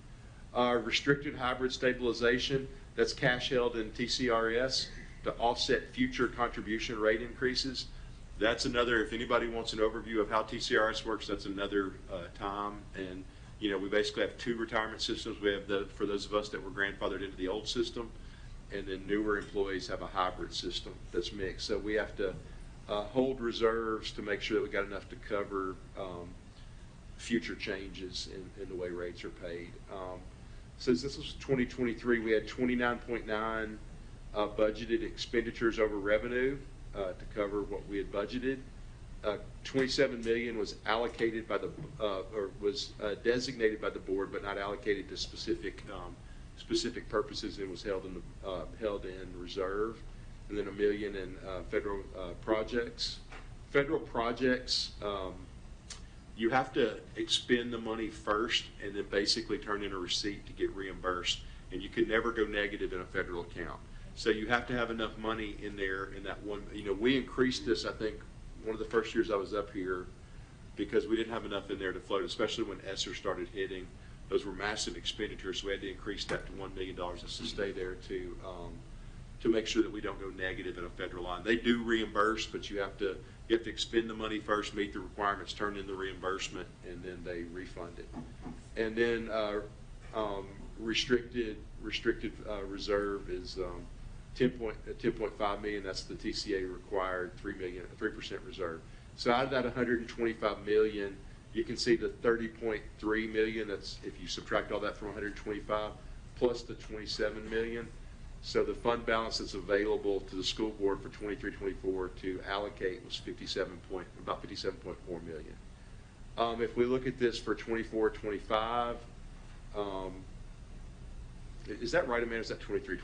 Restricted hybrid stabilization, that's cash held in TCRS to offset future contribution rate increases. That's another, if anybody wants an overview of how TCRS works, that's another time. And you know, we basically have two retirement systems. We have for those of us that were grandfathered into the old system, and then newer employees have a hybrid system that's mixed. So we have to hold reserves to make sure that we got enough to cover future changes in the way rates are paid. So this was 2023, we had 29.9 budgeted expenditures over revenue to cover what we had budgeted. 27 million was allocated by the or was designated by the board, but not allocated to specific purposes, and was held in reserve. And then $1 million in federal projects. Federal projects, you have to expend the money first and then basically turn in a receipt to get reimbursed, and you can never go negative in a federal account. So you have to have enough money in there in that one. You know, we increased this, I think, one of the first years I was up here, because we didn't have enough in there to float, especially when ESSER started hitting. Those were massive expenditures, so we had to increase that to $1 million just to stay there to make sure that we don't go negative in a federal line. They do reimburse, but you have to expend the money first, meet the requirements, turn in the reimbursement, and then they refund it. And then restricted reserve is 10.5 million. That's the TCA required 3% reserve. So out of that 125 million, you can see the 30.3 million. That's if you subtract all that from 125 plus the 27 million. So the fund balance that's available to the school board for 23-24 to allocate was about 57.4 million. If we look at this for 24-25, is that right, Amanda? Is that 23-24?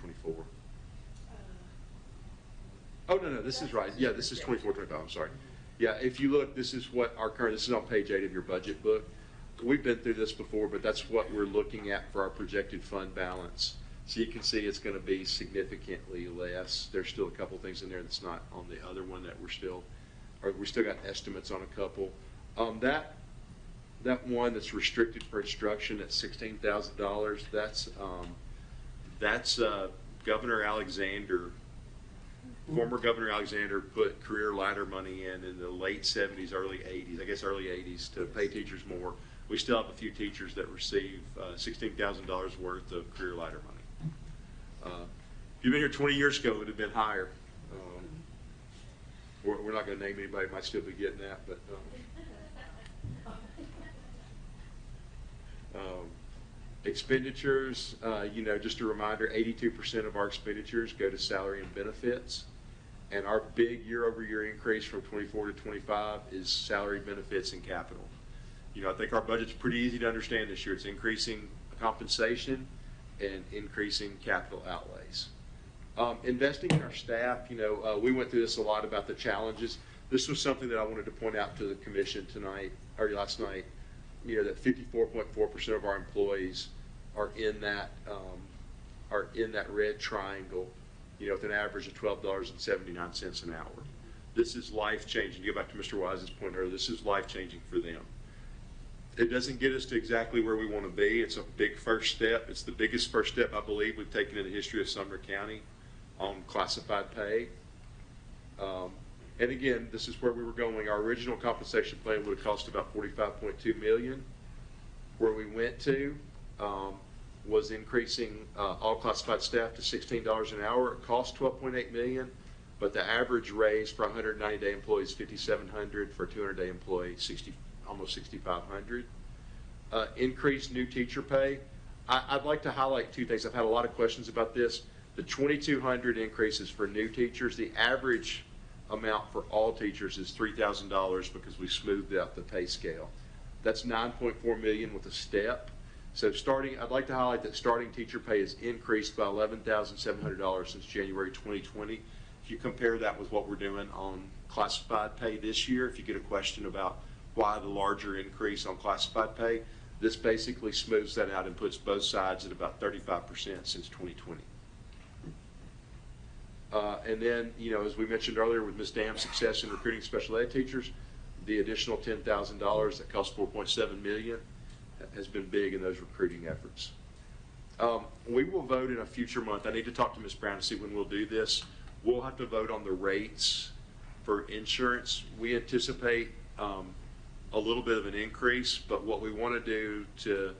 Oh, no, this is right. Yeah, this is 24-25, I'm sorry. Yeah, if you look, this is what our current, this is on page 8 of your budget book. We've been through this before, but that's what we're looking at for our projected fund balance. So you can see it's going to be significantly less. There's still a couple things in there that's not on the other one that we still got estimates on a couple. That one that's restricted for instruction at $16,000, that's Governor Alexander. Former Governor Alexander put career ladder money in the late 70s, early 80s, I guess early 80s, to pay teachers more. We still have a few teachers that receive $16,000 worth of career ladder money. If you've been here 20 years ago, it would have been higher. We're not going to name anybody, might still be getting that, but expenditures, you know, just a reminder, 82% of our expenditures go to salary and benefits. And our big year-over-year increase from 24 to 25 is salary, benefits, and capital. You know, I think our budget's pretty easy to understand this year. It's increasing compensation and increasing capital outlays. Investing in our staff, you know, we went through this a lot about the challenges. This was something that I wanted to point out to the commission tonight, or last night, you know, that 54.4% of our employees are in that red triangle, you know, with an average of $12.79 an hour. This is life-changing. To go back to Mr. Wise's point earlier, this is life-changing for them. It doesn't get us to exactly where we want to be. It's a big first step. It's the biggest first step, I believe, we've taken in the history of Sumner County on classified pay. And again, this is where we were going. Our original compensation plan would have cost about $45.2 million. Where we went to, was increasing all classified staff to $16 an hour. It cost $12.8 million, but the average raise for 190-day employees $5,700, for a 200-day employee almost $6,500. Increased new teacher pay. I'd like to highlight two things. I've had a lot of questions about this. The $2,200 increases for new teachers. The average amount for all teachers is $3,000 because we smoothed out the pay scale. That's $9.4 million with a step. So I'd like to highlight that starting teacher pay has increased by $11,700 since January 2020. If you compare that with what we're doing on classified pay this year, if you get a question about why the larger increase on classified pay, this basically smooths that out and puts both sides at about 35% since 2020. And then, as we mentioned earlier with Ms. Dam's success in recruiting special ed teachers, the additional $10,000 that cost $4.7 million has been big in those recruiting efforts. We will vote in a future month. I need to talk to Ms. Brown to see when we'll do this. We'll have to vote on the rates for insurance. We anticipate a little bit of an increase, but what we want to do to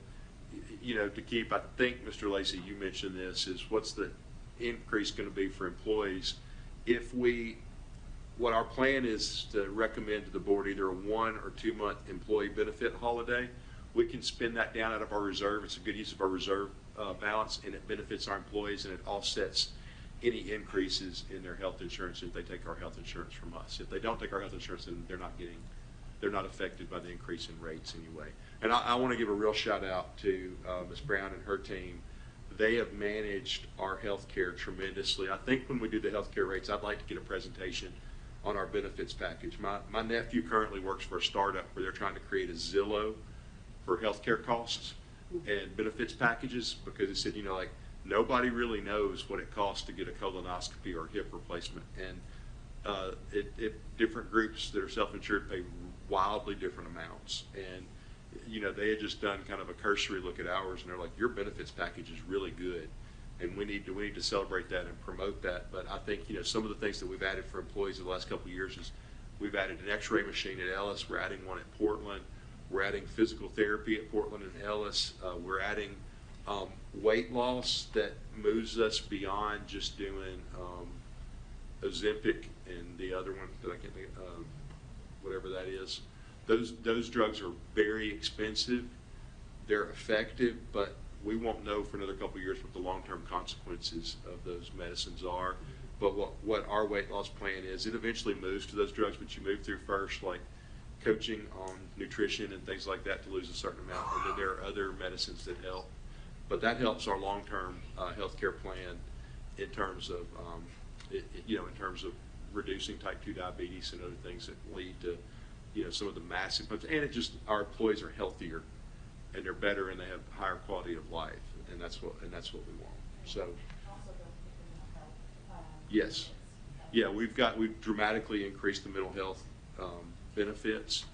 keep, I think, Mr. Lacey, you mentioned this, is what's the increase going to be for employees? What our plan is to recommend to the board either a 1 or 2 month employee benefit holiday. We can spend that down out of our reserve. It's a good use of our reserve balance, and it benefits our employees, and it offsets any increases in their health insurance if they take our health insurance from us. If they don't take our health insurance, then they're not affected by the increase in rates anyway. And I want to give a real shout out to Ms. Brown and her team. They have managed our health care tremendously. I think when we do the health care rates, I'd like to get a presentation on our benefits package. My nephew currently works for a startup where they're trying to create a Zillow for healthcare costs and benefits packages, because it said, nobody really knows what it costs to get a colonoscopy or a hip replacement. And different groups that are self-insured pay wildly different amounts. And, they had just done kind of a cursory look at ours, and they're like, your benefits package is really good. And we need to celebrate that and promote that. But I think, some of the things that we've added for employees in the last couple of years is we've added an x-ray machine at Ellis. We're adding one at Portland. We're adding physical therapy at Portland and Ellis. We're adding weight loss that moves us beyond just doing Ozempic and the other one that I can't think of, whatever that is. Those drugs are very expensive. They're effective, but we won't know for another couple of years what the long-term consequences of those medicines are. But what our weight loss plan is, it eventually moves to those drugs, but you move through first, like coaching on nutrition and things like that to lose a certain amount. And then there are other medicines that help. But that helps our long-term health care plan in terms of, in terms of reducing type 2 diabetes and other things that lead to, some of the massive, and it just, our employees are healthier and they're better and they have higher quality of life. And that's what we want. So, yes. Yeah, we've dramatically increased the mental health benefits.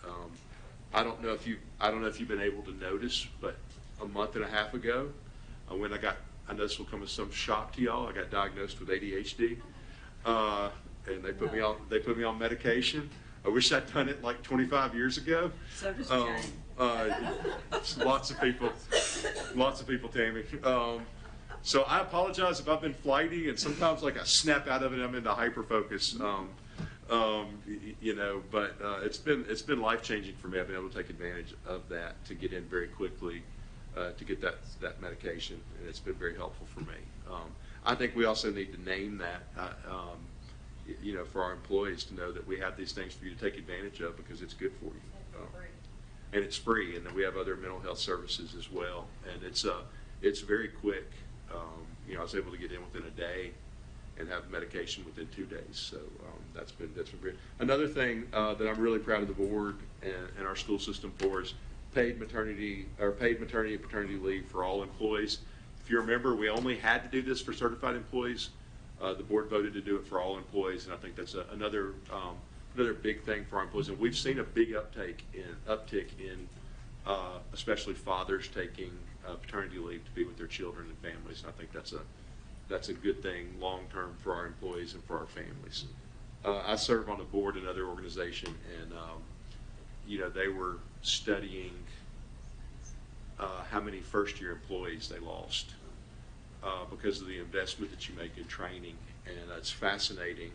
I don't know if you've been able to notice, but a month and a half ago, I know this will come as some shock to y'all. I got diagnosed with ADHD, and they put me on medication. I wish I'd done it like 25 years ago. So does Jane. Lots of people, Tammy. So I apologize if I've been flighty, and sometimes I snap out of it. I'm into hyperfocus. But it's been life-changing for me. I've been able to take advantage of that to get in very quickly to get that medication, and it's been very helpful for me. I think we also need to name that, for our employees to know that we have these things for you to take advantage of because it's good for you. And it's free, and then we have other mental health services as well, and it's very quick. I was able to get in within a day and have medication within 2 days. So that's been great. Another thing that I'm really proud of the board and our school system for is paid maternity and paternity leave for all employees. If you remember, we only had to do this for certified employees. The board voted to do it for all employees, and I think that's another big thing for our employees. And we've seen a big uptick in especially fathers taking paternity leave to be with their children and families. And I think that's a good thing long term for our employees and for our families. I serve on a board in another organization, and they were studying how many first-year employees they lost because of the investment that you make in training. And it's fascinating,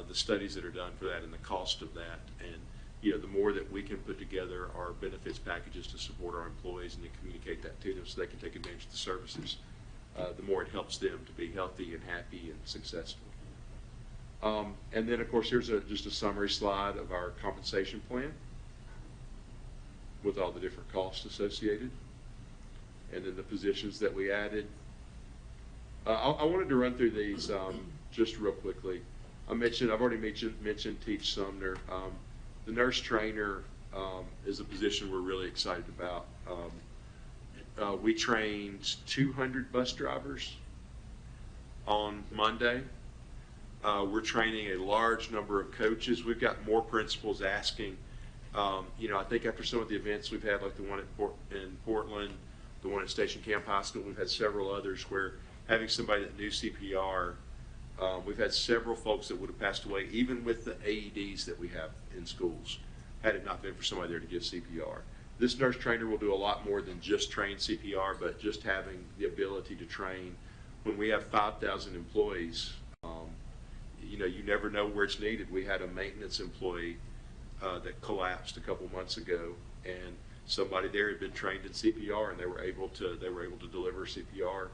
the studies that are done for that and the cost of that. And, the more that we can put together our benefits packages to support our employees and to communicate that to them so they can take advantage of the services, the more it helps them to be healthy and happy and successful. And then, of course, here's just a summary slide of our compensation plan with all the different costs associated, and then the positions that we added. I wanted to run through these just real quickly. I've already mentioned Teach Sumner. The nurse trainer is a position we're really excited about. We trained 200 bus drivers on Monday. We're training a large number of coaches. We've got more principals asking. I think after some of the events we've had, like the one in Portland, the one at Station Camp High School, we've had several others where having somebody that knew CPR, we've had several folks that would have passed away, even with the AEDs that we have in schools, had it not been for somebody there to give CPR. This nurse trainer will do a lot more than just train CPR, but just having the ability to train. When we have 5,000 employees, you never know where it's needed. We had a maintenance employee that collapsed a couple months ago, and somebody there had been trained in CPR, and they were able to deliver CPR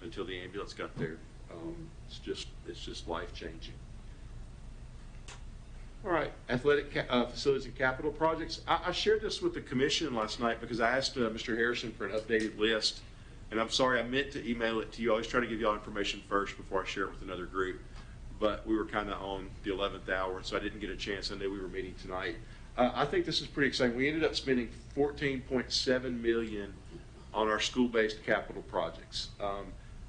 until the ambulance got there. It's just life changing. All right, athletic facilities and capital projects. I shared this with the commission last night because I asked Mr. Harrison for an updated list, and I'm sorry, I meant to email it to you. I always try to give y'all information first before I share it with another group, but we were kind of on the 11th hour, so I didn't get a chance. I knew we were meeting tonight. I think this is pretty exciting. We ended up spending $14.7 million on our school-based capital projects.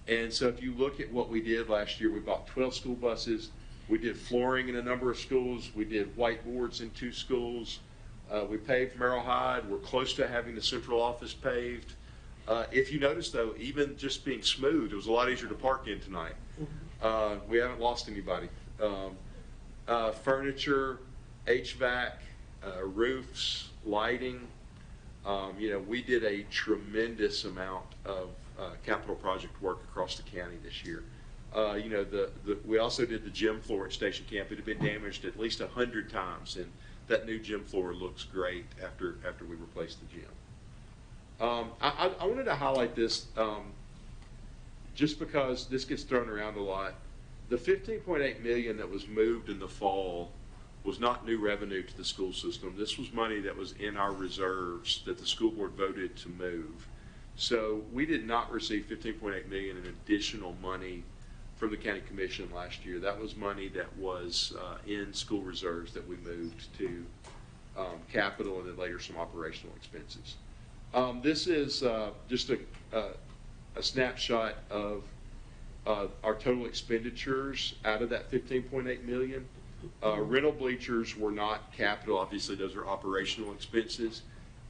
And so if you look at what we did last year, we bought 12 school buses. We did flooring in a number of schools. We did whiteboards in 2 schools. We paved Merrill Hyde. We're close to having the central office paved. If you notice, though, even just being smooth, it was a lot easier to park in tonight. We haven't lost anybody. Furniture, HVAC, roofs, lighting. We did a tremendous amount of capital project work across the county this year. We also did the gym floor at Station Camp. It had been damaged at least 100 times, and that new gym floor looks great after we replaced the gym. I wanted to highlight this just because this gets thrown around a lot. The $15.8 million that was moved in the fall was not new revenue to the school system. This was money that was in our reserves that the school board voted to move. So we did not receive $15.8 million in additional money from the county commission last year. That was money that was in school reserves that we moved to capital and then later some operational expenses. This is just a snapshot of our total expenditures out of that $15.8 million. Rental bleachers were not capital. Obviously, those are operational expenses.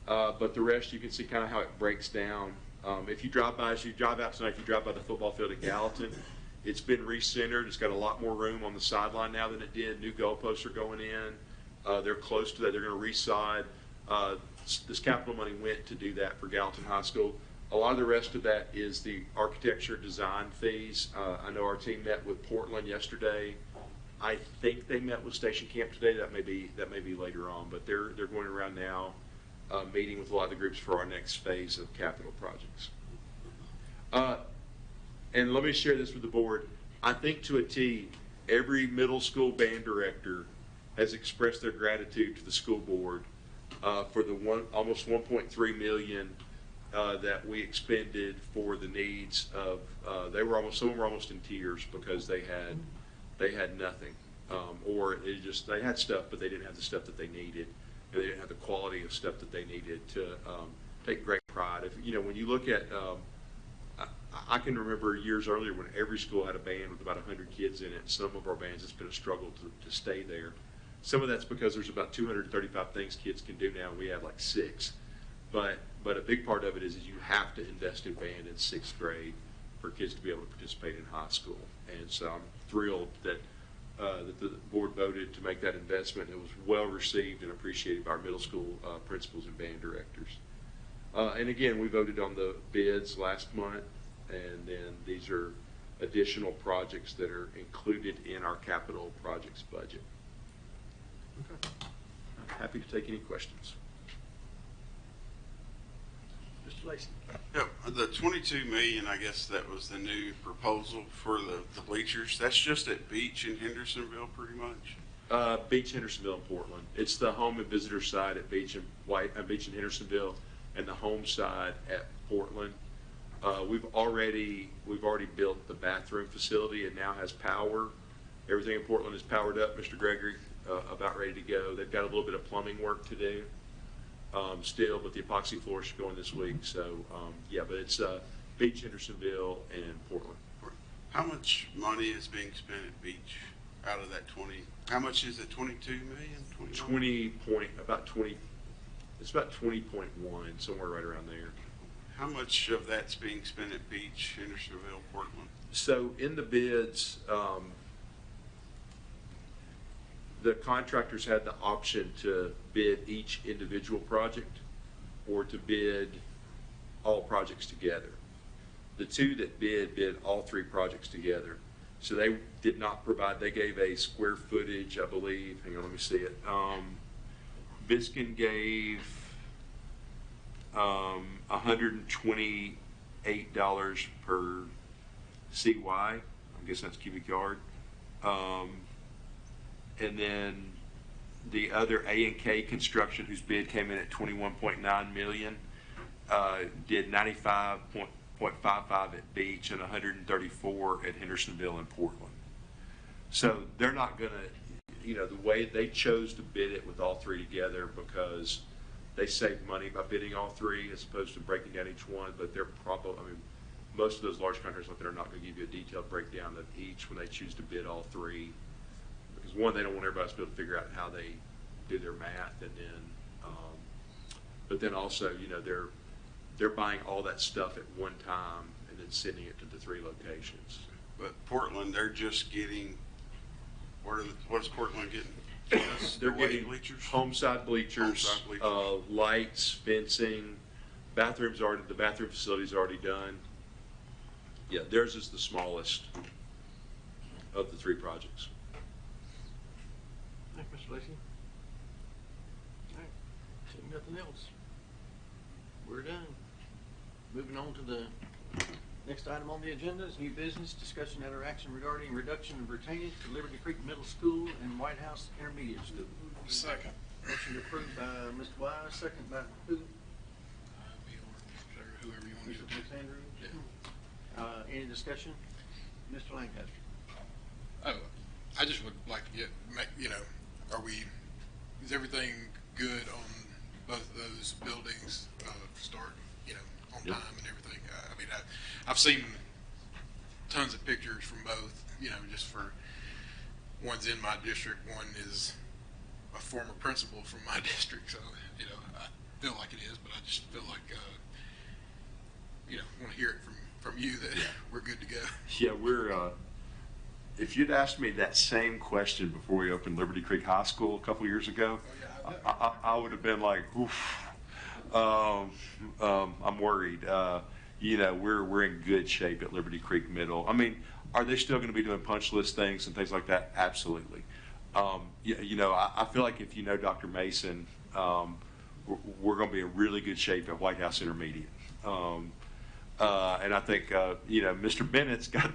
But the rest, you can see kind of how it breaks down. If you drive out tonight, if you drive by the football field at Gallatin, it's been recentered. It's got a lot more room on the sideline now than it did. New goalposts are going in. They're close to that. They're going to re-side. This capital money went to do that for Gallatin High School. A lot of the rest of that is the architecture design fees. I know our team met with Portland yesterday. I think they met with Station Camp today. That may be later on, but they're going around now, meeting with a lot of the groups for our next phase of capital projects. And let me share this with the board. I think to a T, every middle school band director has expressed their gratitude to the school board for the almost $1.3 million that we expended for the needs of. Some were almost in tears because they had nothing, or they had stuff, but they didn't have the stuff that they needed, and they didn't have the quality of stuff that they needed to take great pride. When you look at, I can remember years earlier when every school had a band with about 100 kids in it. Some of our bands, it's been a struggle to stay there. Some of that's because there's about 235 things kids can do now, and we have like 6. But a big part of it is you have to invest in band in 6th grade for kids to be able to participate in high school. And so I'm thrilled that the board voted to make that investment. It was well received and appreciated by our middle school principals and band directors. And again, we voted on the bids last month, and then these are additional projects that are included in our capital projects budget. Okay. I'm happy to take any questions. Mr. Lacy. Yep, the 22 million, I guess that was the new proposal for the bleachers. That's just at Beach in Hendersonville, pretty much. Beach, Hendersonville, and Portland. It's the home and visitor side at Beach and Beach in Hendersonville, and the home side at Portland. We've already built the bathroom facility. It now has power. Everything in Portland is powered up, Mr. Gregory, about ready to go. They've got a little bit of plumbing work to do still, but the epoxy floor should go in this week. So yeah, but it's Beach, Hendersonville, and Portland. How much money is being spent at Beach out of that 20? How much is it? 22 million? It's about 20.1, somewhere right around there. How much of that's being spent at Beach, Hendersonville, Portland? So in the bids, the contractors had the option to bid each individual project or to bid all projects together. The two that bid all three projects together. So they did not provide, they gave a square footage, I believe. Hang on, let me see it. Biskin gave $128 per CY. I guess that's cubic yard. And then the other A&K Construction, whose bid came in at $21.9 million, did 95.55 at Beach and 134 at Hendersonville and Portland. So they're not going to, the way they chose to bid it with all three together, because they saved money by bidding all three as opposed to breaking down each one. But they're probably, most of those large contractors like that are not going to give you a detailed breakdown of each when they choose to bid all three. Because one, they don't want everybody to be able to figure out how they do their math, and then, but then also, they're buying all that stuff at one time and then sending it to the three locations. But Portland, they're just getting, what's Portland getting? Just They're the white getting bleachers? home-side bleachers, Home-side bleachers. lights, fencing, the bathroom facility's already done. Yeah, theirs is the smallest of the three projects. Thank you, Mr. Lacy. All right, seeing nothing else, we're done. Moving on to the next item on the agenda is new business, discussion and action regarding reduction of retainage to Liberty Creek Middle School and White House Intermediate School. Second. Motion approved by Mr. Wise, second by who? Whoever you want Mr. to do. Alexander. Any discussion? Mr. Lancaster. Oh, I just would like to is everything good on both of those buildings, start, on Yep. time and everything? I've seen tons of pictures from both, just for, one's in my district, one is a former principal from my district, so, I feel like it is, but I just feel like, want to hear it from you that we're good to go. Yeah, if you'd asked me that same question before we opened Liberty Creek High School a couple years ago, I would have been like, oof, I'm worried. We're in good shape at Liberty Creek Middle. Are they still going to be doing punch list things and things like that? Absolutely. I feel like if you know Dr. Mason, we're going to be in really good shape at White House Intermediate. And I think, Mr. Bennett's got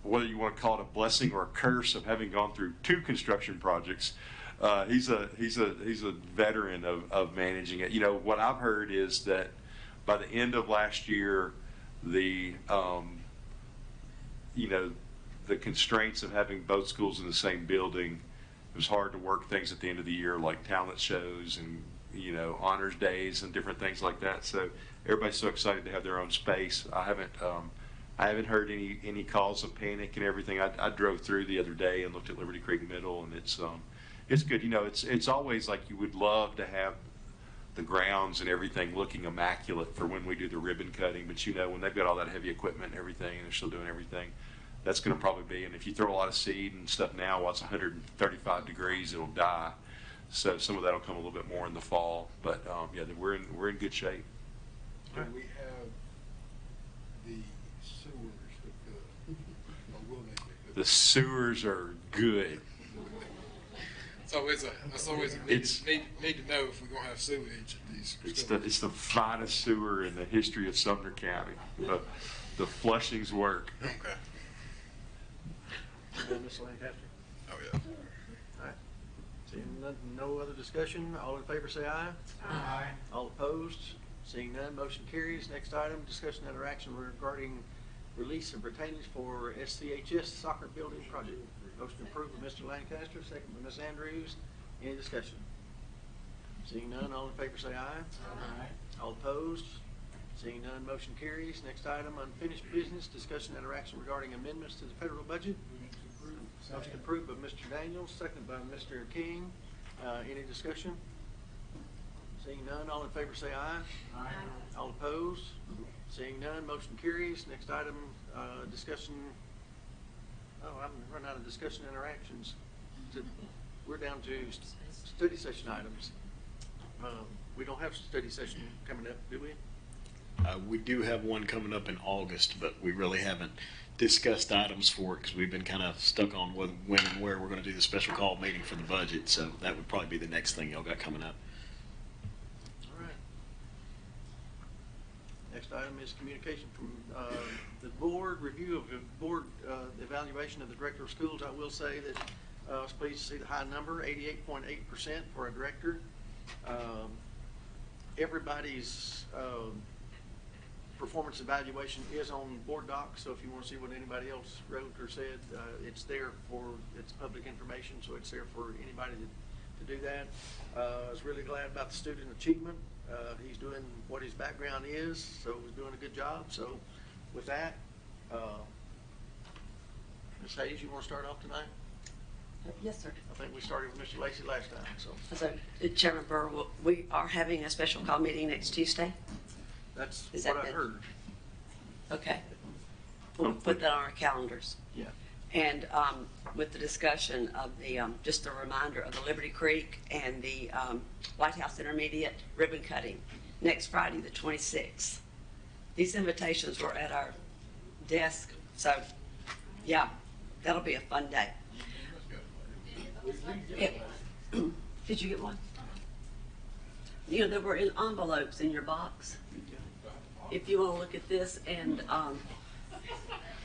whether you want to call it a blessing or a curse of having gone through two construction projects. He's a veteran of managing it. What I've heard is that by the end of last year, the constraints of having both schools in the same building, it was hard to work things at the end of the year like talent shows and honors days and different things like that. So everybody's so excited to have their own space. I haven't heard any calls of panic and everything. I drove through the other day and looked at Liberty Creek Middle, and it's good. It's always like you would love to have the grounds and everything looking immaculate for when we do the ribbon cutting, but when they've got all that heavy equipment and everything, and they're still doing everything, that's going to probably be. And if you throw a lot of seed and stuff now, while it's 135 degrees, it'll die. So some of that'll come a little bit more in the fall. But we're in good shape. Do we have the sewers hooked up? Or will they be hooked The up? sewers are good. That's always a need to know if we're gonna have sewage at these schools. It's the finest sewer in the history of Sumner County. The flushings work. Okay. Ms. Lancaster? Oh, yeah. All right. Seeing none, no other discussion, all in favor say aye. Aye. All opposed? Seeing none, motion carries. Next item, discussion and action regarding release of retainage for SCHS soccer building project. Motion approved by Mr. Lancaster, second by Ms. Andrews. Any discussion? Seeing none, all in favor say aye. Aye. All opposed? Seeing none, motion carries. Next item, unfinished business, discussion and action regarding amendments to the federal budget. Motion approved by Mr. Daniels, second by Mr. King. Any discussion? Seeing none, all in favor say aye. Aye. All opposed? Seeing none, motion carries. Next item, discussion, I'm running out of discussion interactions. We're down to study session items. We don't have study session coming up, do we? We do have one coming up in August, but we really haven't discussed items for it because we've been kind of stuck on when and where we're going to do the special call meeting for the budget. So that would probably be the next thing y'all got coming up. All right. Next item is communication from the board, review of the board evaluation of the director of schools. I will say that I was pleased to see the high number, 88.8% for a director. Everybody's performance evaluation is on board docs, so if you want to see what anybody else wrote or said, it's there it's public information, so it's there for anybody to do that. I was really glad about the student achievement. He's doing what his background is, so he's doing a good job. So with that, Ms. Hayes, you want to start off tonight? Yes, sir. I think we started with Mr. Lacy last time, so So, Chairman Burr, we are having a special call meeting next Tuesday? that's Is what that I it? heard. Okay. We'll put that on our calendars. Yeah. And with the discussion of the, just a reminder of the Liberty Creek and the White House Intermediate ribbon cutting next Friday, the 26th. These invitations were at our desk, so yeah, that'll be a fun day. Yeah. Did you get one? You know, there were in envelopes in your box. If you want to look at this and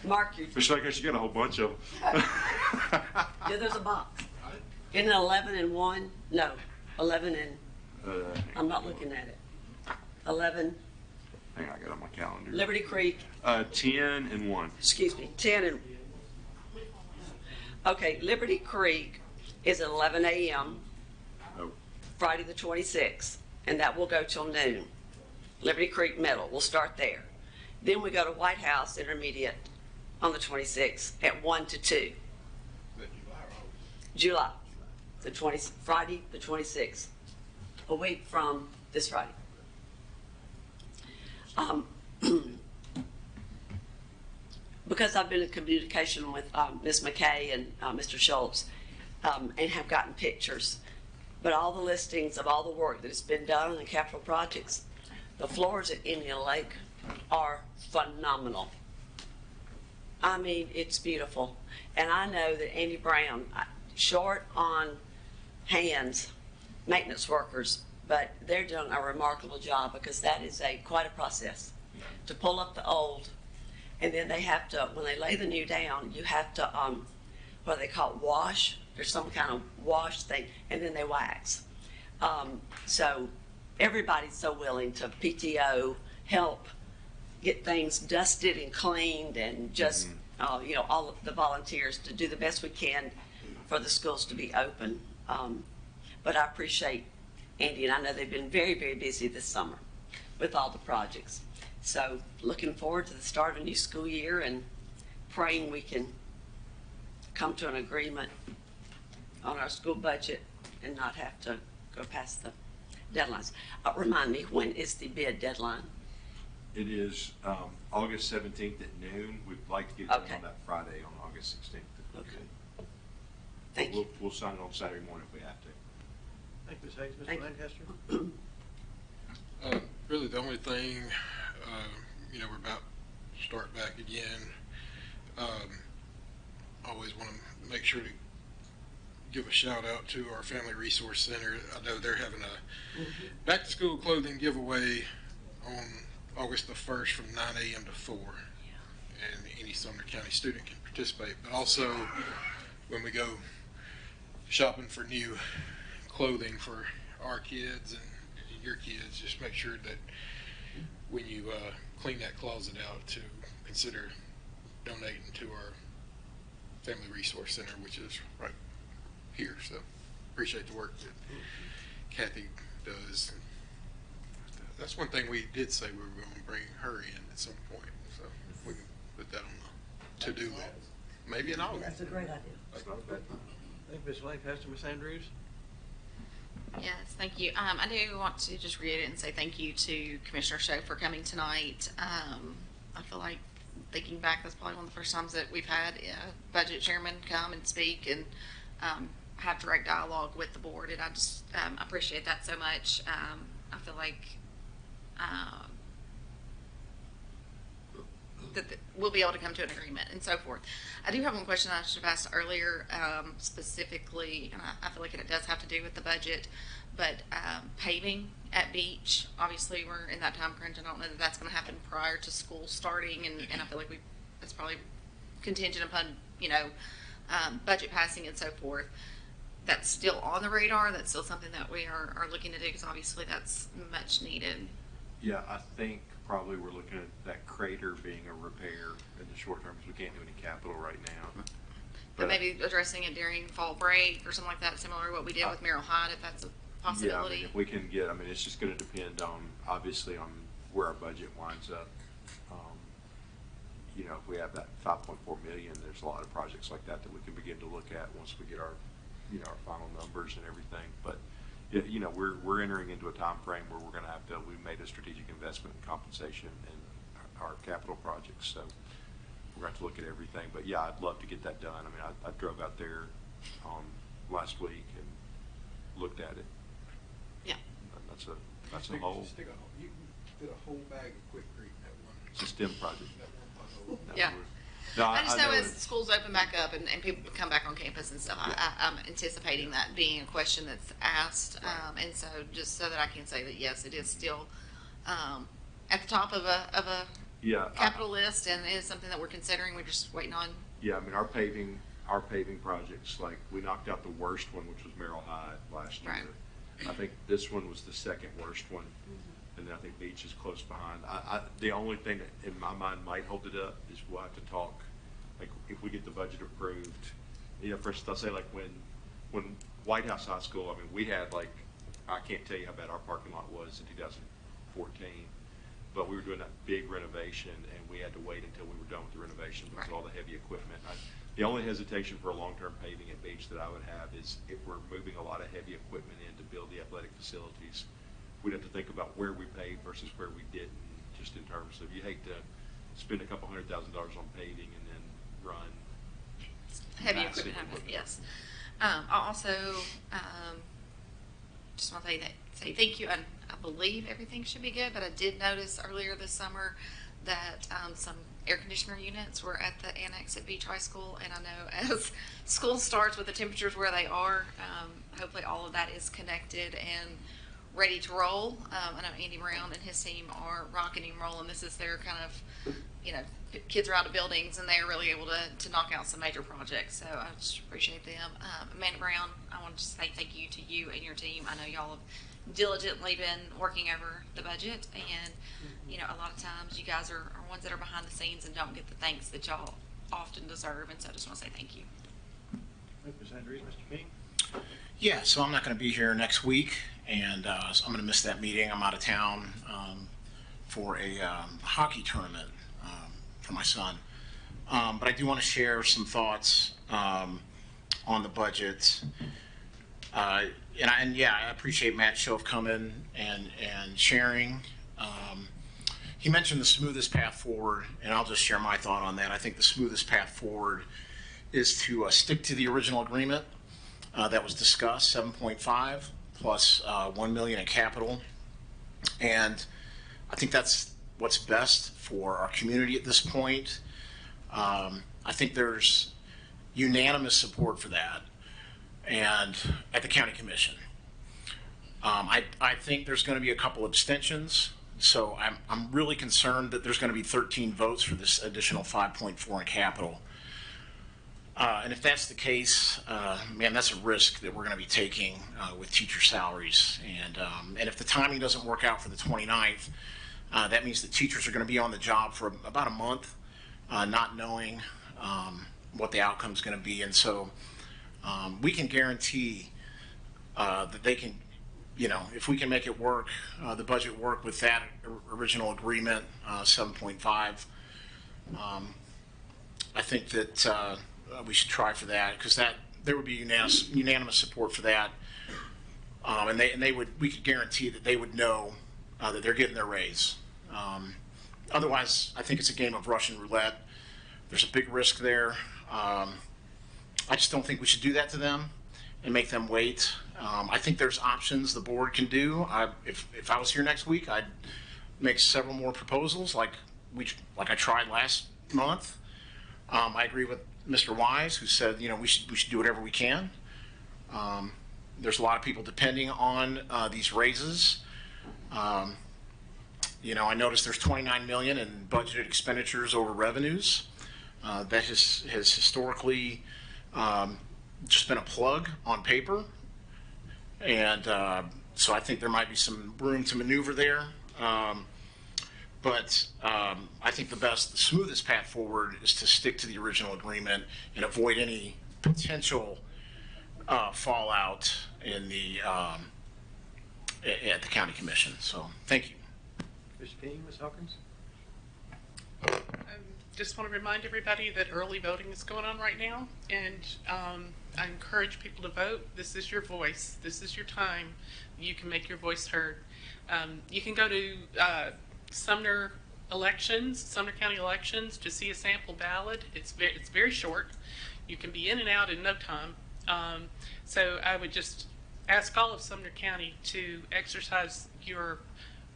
mark your. Mr. Lancaster, you got a whole bunch of them. Yeah, there's a box. Isn't it 11 and 1? No, 11 and, I'm not looking at it. 11, Hang on, I got it on my calendar. Liberty Creek, 10 and 1. excuse me, 10 and, okay, Liberty Creek is at 11 a.m. Oh, Friday the 26th, and that will go till noon. Liberty Creek Middle, we'll start there. Then we go to White House Intermediate on the 26th at 1 to 2. July, Friday the 26th, a week from this Friday. Because I've been in communication with Ms. McKay and Mr. Schultz and have gotten pictures, but all the listings of all the work that has been done on the capital projects, the floors at Indian Lake are phenomenal. I mean, it's beautiful. And I know that Andy Brown, short on hands, maintenance workers, but they're doing a remarkable job because that is quite a process to pull up the old. And then they have to, when they lay the new down, you have to, what they call it, wash. There's some kind of wash thing, and then they wax. So everybody's so willing to PTO, help get things dusted and cleaned, and just, you know, all of the volunteers to do the best we can for the schools to be open. But I appreciate Andy, and I know they've been very, very busy this summer with all the projects. So looking forward to the start of a new school year and praying we can come to an agreement on our school budget and not have to go past the deadlines. Remind me, when is the bid deadline? it is August 17th at noon. We'd like to get it done Okay. on that Friday on August 16th. Okay. Thank you. We'll sign it on Saturday morning if we have to. Thank you, Ms. Hayes. Thank Mr. you. Lancaster? Really, the only thing We're about to start back again. Always want to make sure to give a shout out to our Family Resource Center. I know they're having a back to school clothing giveaway on August the 1st from 9 a.m. to 4. And any Sumner County student can participate. But also, when we go shopping for new clothing for our kids and your kids, just make sure that when you clean that closet out to consider donating to our Family Resource Center, which is right here. So appreciate the work that Kathy does. That's one thing we did say we were going to bring her in at some point. So we can put that on the to-do list. Maybe in August. That's a great idea. Thank you, Ms. Lane. Pastor, Ms. Andrews? Yes, thank you. I do want to just reiterate and say thank you to Commissioner Show for coming tonight. I feel like, thinking back, that's probably one of the first times that we've had a budget chairman come and speak and have direct dialogue with the board, and I just appreciate that so much. I feel like that we'll be able to come to an agreement and so forth. I do have one question I should have asked earlier, specifically, and I feel like it does have to do with the budget, but paving at Beach, obviously we're in that time crunch. I don't know that that's going to happen prior to school starting, and I feel like it's probably contingent upon, budget passing and so forth. That's still on the radar. That's still something that we are looking to do, because obviously that's much needed. Yeah, I think probably we're looking at that crater being a repair in the short term, because we can't do any capital right now. But maybe addressing it during fall break or something like that, similar to what we did with Merrill Hyde, if that's a possibility. Yeah, if we can get, it's just going to depend on, obviously, on where our budget winds up. If we have that 5.4 million, there's a lot of projects like that we can begin to look at once we get our, our final numbers and everything. But we're entering into a time frame where we're going to have to. We made a strategic investment in compensation in our capital projects, so we're going to have to look at everything. But yeah, I'd love to get that done. I drove out there last week and looked at it. Yeah. That's a whole. You can fit a whole bag of Quick Creek in that one. It's a STEM project. Yeah. No, I just know as it. schools open back up and people come back on campus and stuff, I'm anticipating that being a question that's asked. Right. And so just so that I can say that, yes, it is still at the top of a capital list, and it is something that we're considering. We're just waiting on. Yeah, our paving projects, like we knocked out the worst one, which was Merrill Hyde last year. Right. I think this one was the second worst one. And then I think Beach is close behind. The only thing that in my mind might hold it up is we'll have to talk, like if we get the budget approved. For instance, I'll say like when White House High School, we had I can't tell you how bad our parking lot was in 2014, but we were doing that big renovation and we had to wait until we were done with the renovation because of all the heavy equipment. The only hesitation for a long-term paving at Beach that I would have is if we're moving a lot of heavy equipment in to build the athletic facilities. We'd have to think about where we paid versus where we didn't, just in terms of, you hate to spend a couple $100,000 on paving and then run Heavy massive equipment, yes. I also just want to say thank you, and I believe everything should be good, but I did notice earlier this summer that some air conditioner units were at the annex at Beach High School, and I know as school starts with the temperatures where they are, hopefully all of that is connected and ready to roll. I know Andy Brown and his team are rocking and rolling. This is their kind of, kids are out of buildings and they're really able to knock out some major projects. So I just appreciate them. Amanda Brown, I want to say thank you to you and your team. I know y'all have diligently been working over the budget, and a lot of times you guys are ones that are behind the scenes and don't get the thanks that y'all often deserve. And so I just want to say thank you. Thank you, Ms. Andrews. Mr. King? Yeah, so I'm not going to be here next week, and so I'm going to miss that meeting. I'm out of town for a hockey tournament for my son. But I do want to share some thoughts on the budget. I appreciate Matt Schoaf coming and sharing. He mentioned the smoothest path forward, and I'll just share my thought on that. I think the smoothest path forward is to stick to the original agreement that was discussed, 7.5 plus 1 million in capital, and I think that's what's best for our community at this point. I think there's unanimous support for that, and at the county commission. I think there's going to be a couple abstentions, so I'm really concerned that there's going to be 13 votes for this additional 5.4 in capital. And if that's the case, man, that's a risk that we're going to be taking with teacher salaries. And if the timing doesn't work out for the 29th, that means that teachers are going to be on the job for about a month, not knowing what the outcome is going to be. And so we can guarantee that they can, if we can make it work, the budget work with that original agreement, 7.5, I think that we should try for that, because there would be unanimous support for that, and we could guarantee that they would know that they're getting their raise. Otherwise, I think it's a game of Russian roulette. There's a big risk there. I just don't think we should do that to them and make them wait. I think there's options the board can do. If I was here next week, I'd make several more proposals like I tried last month. I agree with Mr. Wise, who said, we should do whatever we can. There's a lot of people depending on these raises. I noticed there's $29 million in budgeted expenditures over revenues. That has historically just been a plug on paper, and so I think there might be some room to maneuver there. But I think the smoothest path forward is to stick to the original agreement and avoid any potential fallout in at the county commission. So, thank you. Mr. King, Ms. Hawkins? Just want to remind everybody that early voting is going on right now, and I encourage people to vote. This is your voice. This is your time. You can make your voice heard. You can go to Sumner County Elections to see a sample ballot. It's very short. You can be in and out in no time. So I would just ask all of Sumner County to exercise your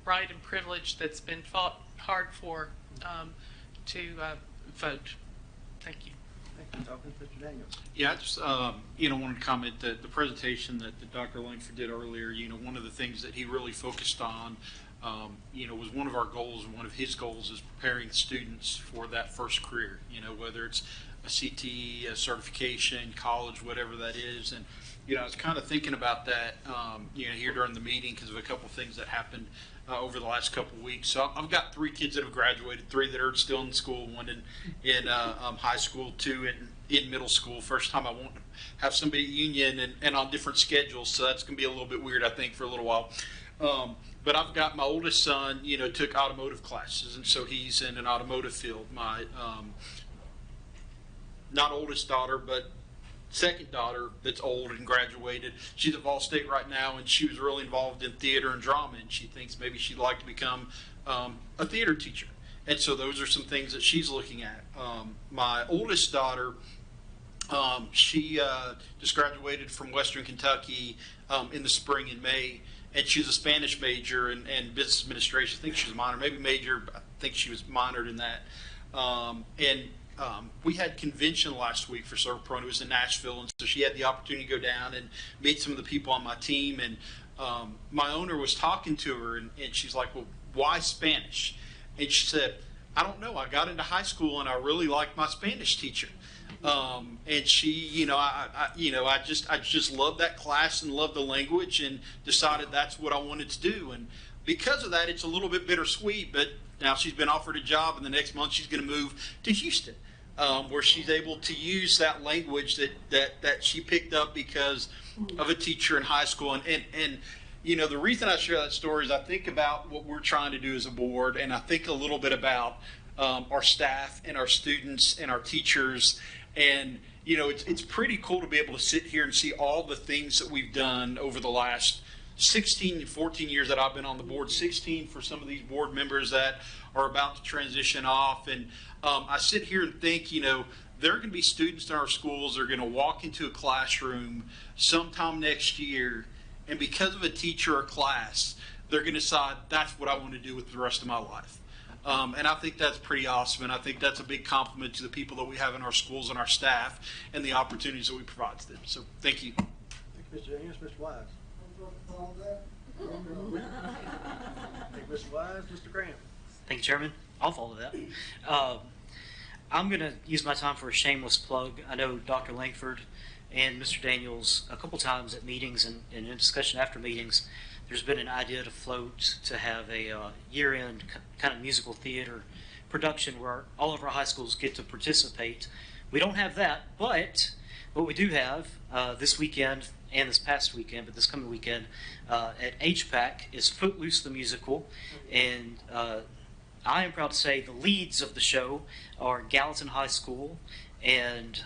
right and privilege that's been fought hard for to vote. Thank you. Thank you, Hawkins. Mr. Daniels? Yeah, I just wanted to comment that the presentation that Dr. Langford did earlier, one of the things that he really focused on, was one of our goals, and one of his goals is preparing students for that first career, whether it's a CTE, a certification, college, whatever that is. And, I was kind of thinking about that, here during the meeting because of a couple of things that happened over the last couple of weeks. So I've got 3 kids that have graduated, 3 that are still in school, 1 in high school, 2 in middle school. First time I won't have somebody at union and on different schedules, so that's going to be a little bit weird, I think, for a little while. But I've got my oldest son, took automotive classes, and so he's in an automotive field. My not oldest daughter, but second daughter that's old and graduated, she's at Vol State right now, and she was really involved in theater and drama, and she thinks maybe she'd like to become a theater teacher. And so those are some things that she's looking at. My oldest daughter, she just graduated from Western Kentucky in the spring in May, and she's a Spanish major and business administration. I think she was a minor, maybe major, but I think she was minored in that. We had convention last week for Servpro, and it was in Nashville, and so she had the opportunity to go down and meet some of the people on my team. And my owner was talking to her, and she's like, "Well, why Spanish?" And she said, "I don't know. I got into high school, and I really liked my Spanish teacher." And she, I just loved that class and loved the language, and decided that's what I wanted to do. And because of that, it's a little bit bittersweet, but now she's been offered a job, and the next month she's going to move to Houston, where she's able to use that language that she picked up because of a teacher in high school. And the reason I share that story is I think about what we're trying to do as a board, and I think a little bit about our staff and our students and our teachers. And it's pretty cool to be able to sit here and see all the things that we've done over the last 16, 14 years that I've been on the board, 16 for some of these board members that are about to transition off. And I sit here and think, there are going to be students in our schools that are going to walk into a classroom sometime next year, and because of a teacher or class, they're going to decide that's what I want to do with the rest of my life. And I think that's pretty awesome. And I think that's a big compliment to the people that we have in our schools and our staff and the opportunities that we provide to them. So thank you. Thank you, Mr. Daniels. Mr. Wise. Thank you, Mr. Wise. Mr. Graham. Thank you, Chairman. I'll follow that. I'm going to use my time for a shameless plug. I know Dr. Langford and Mr. Daniels a couple times at meetings and in discussion after meetings, there's been an idea to float to have a year-end kind of musical theater production where all of our high schools get to participate. We don't have that, but what we do have this weekend and this past weekend, but this coming weekend at HPAC is Footloose the Musical, and I am proud to say the leads of the show are Gallatin High School and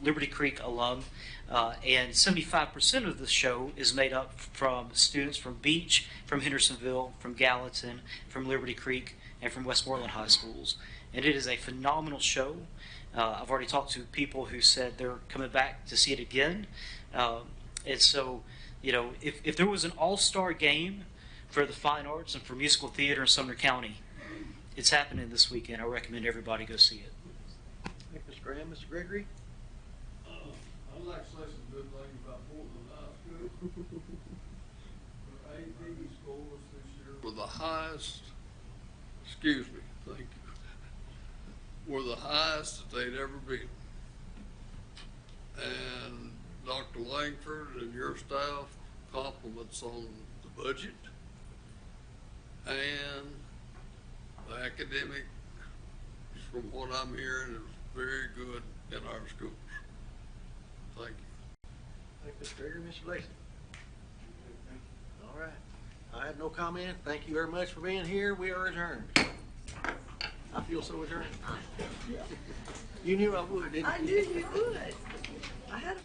Liberty Creek alum, and 75% of the show is made up from students from Beach, from Hendersonville, from Gallatin, from Liberty Creek, and from Westmoreland High Schools. And it is a phenomenal show. I've already talked to people who said they're coming back to see it again. And so, you know, if there was an all-star game for the fine arts and for musical theater in Sumner County, it's happening this weekend. I recommend everybody go see it. Thank you, Mr. Graham. Mr. Gregory. I'd like to say some good things about Portland High School. Their AP scores this year were the highest, excuse me, thank you, were the highest that they'd ever been. And Dr. Langford and your staff, compliments on the budget and the academic, from what I'm hearing, is very good in our schools. Thank you. Thank you, Mr. Gregory. Mr. Lacy. All right. I have no comment. Thank you very much for being here. We are adjourned. I feel so adjourned. You knew I would, didn't you? I knew you would. I had a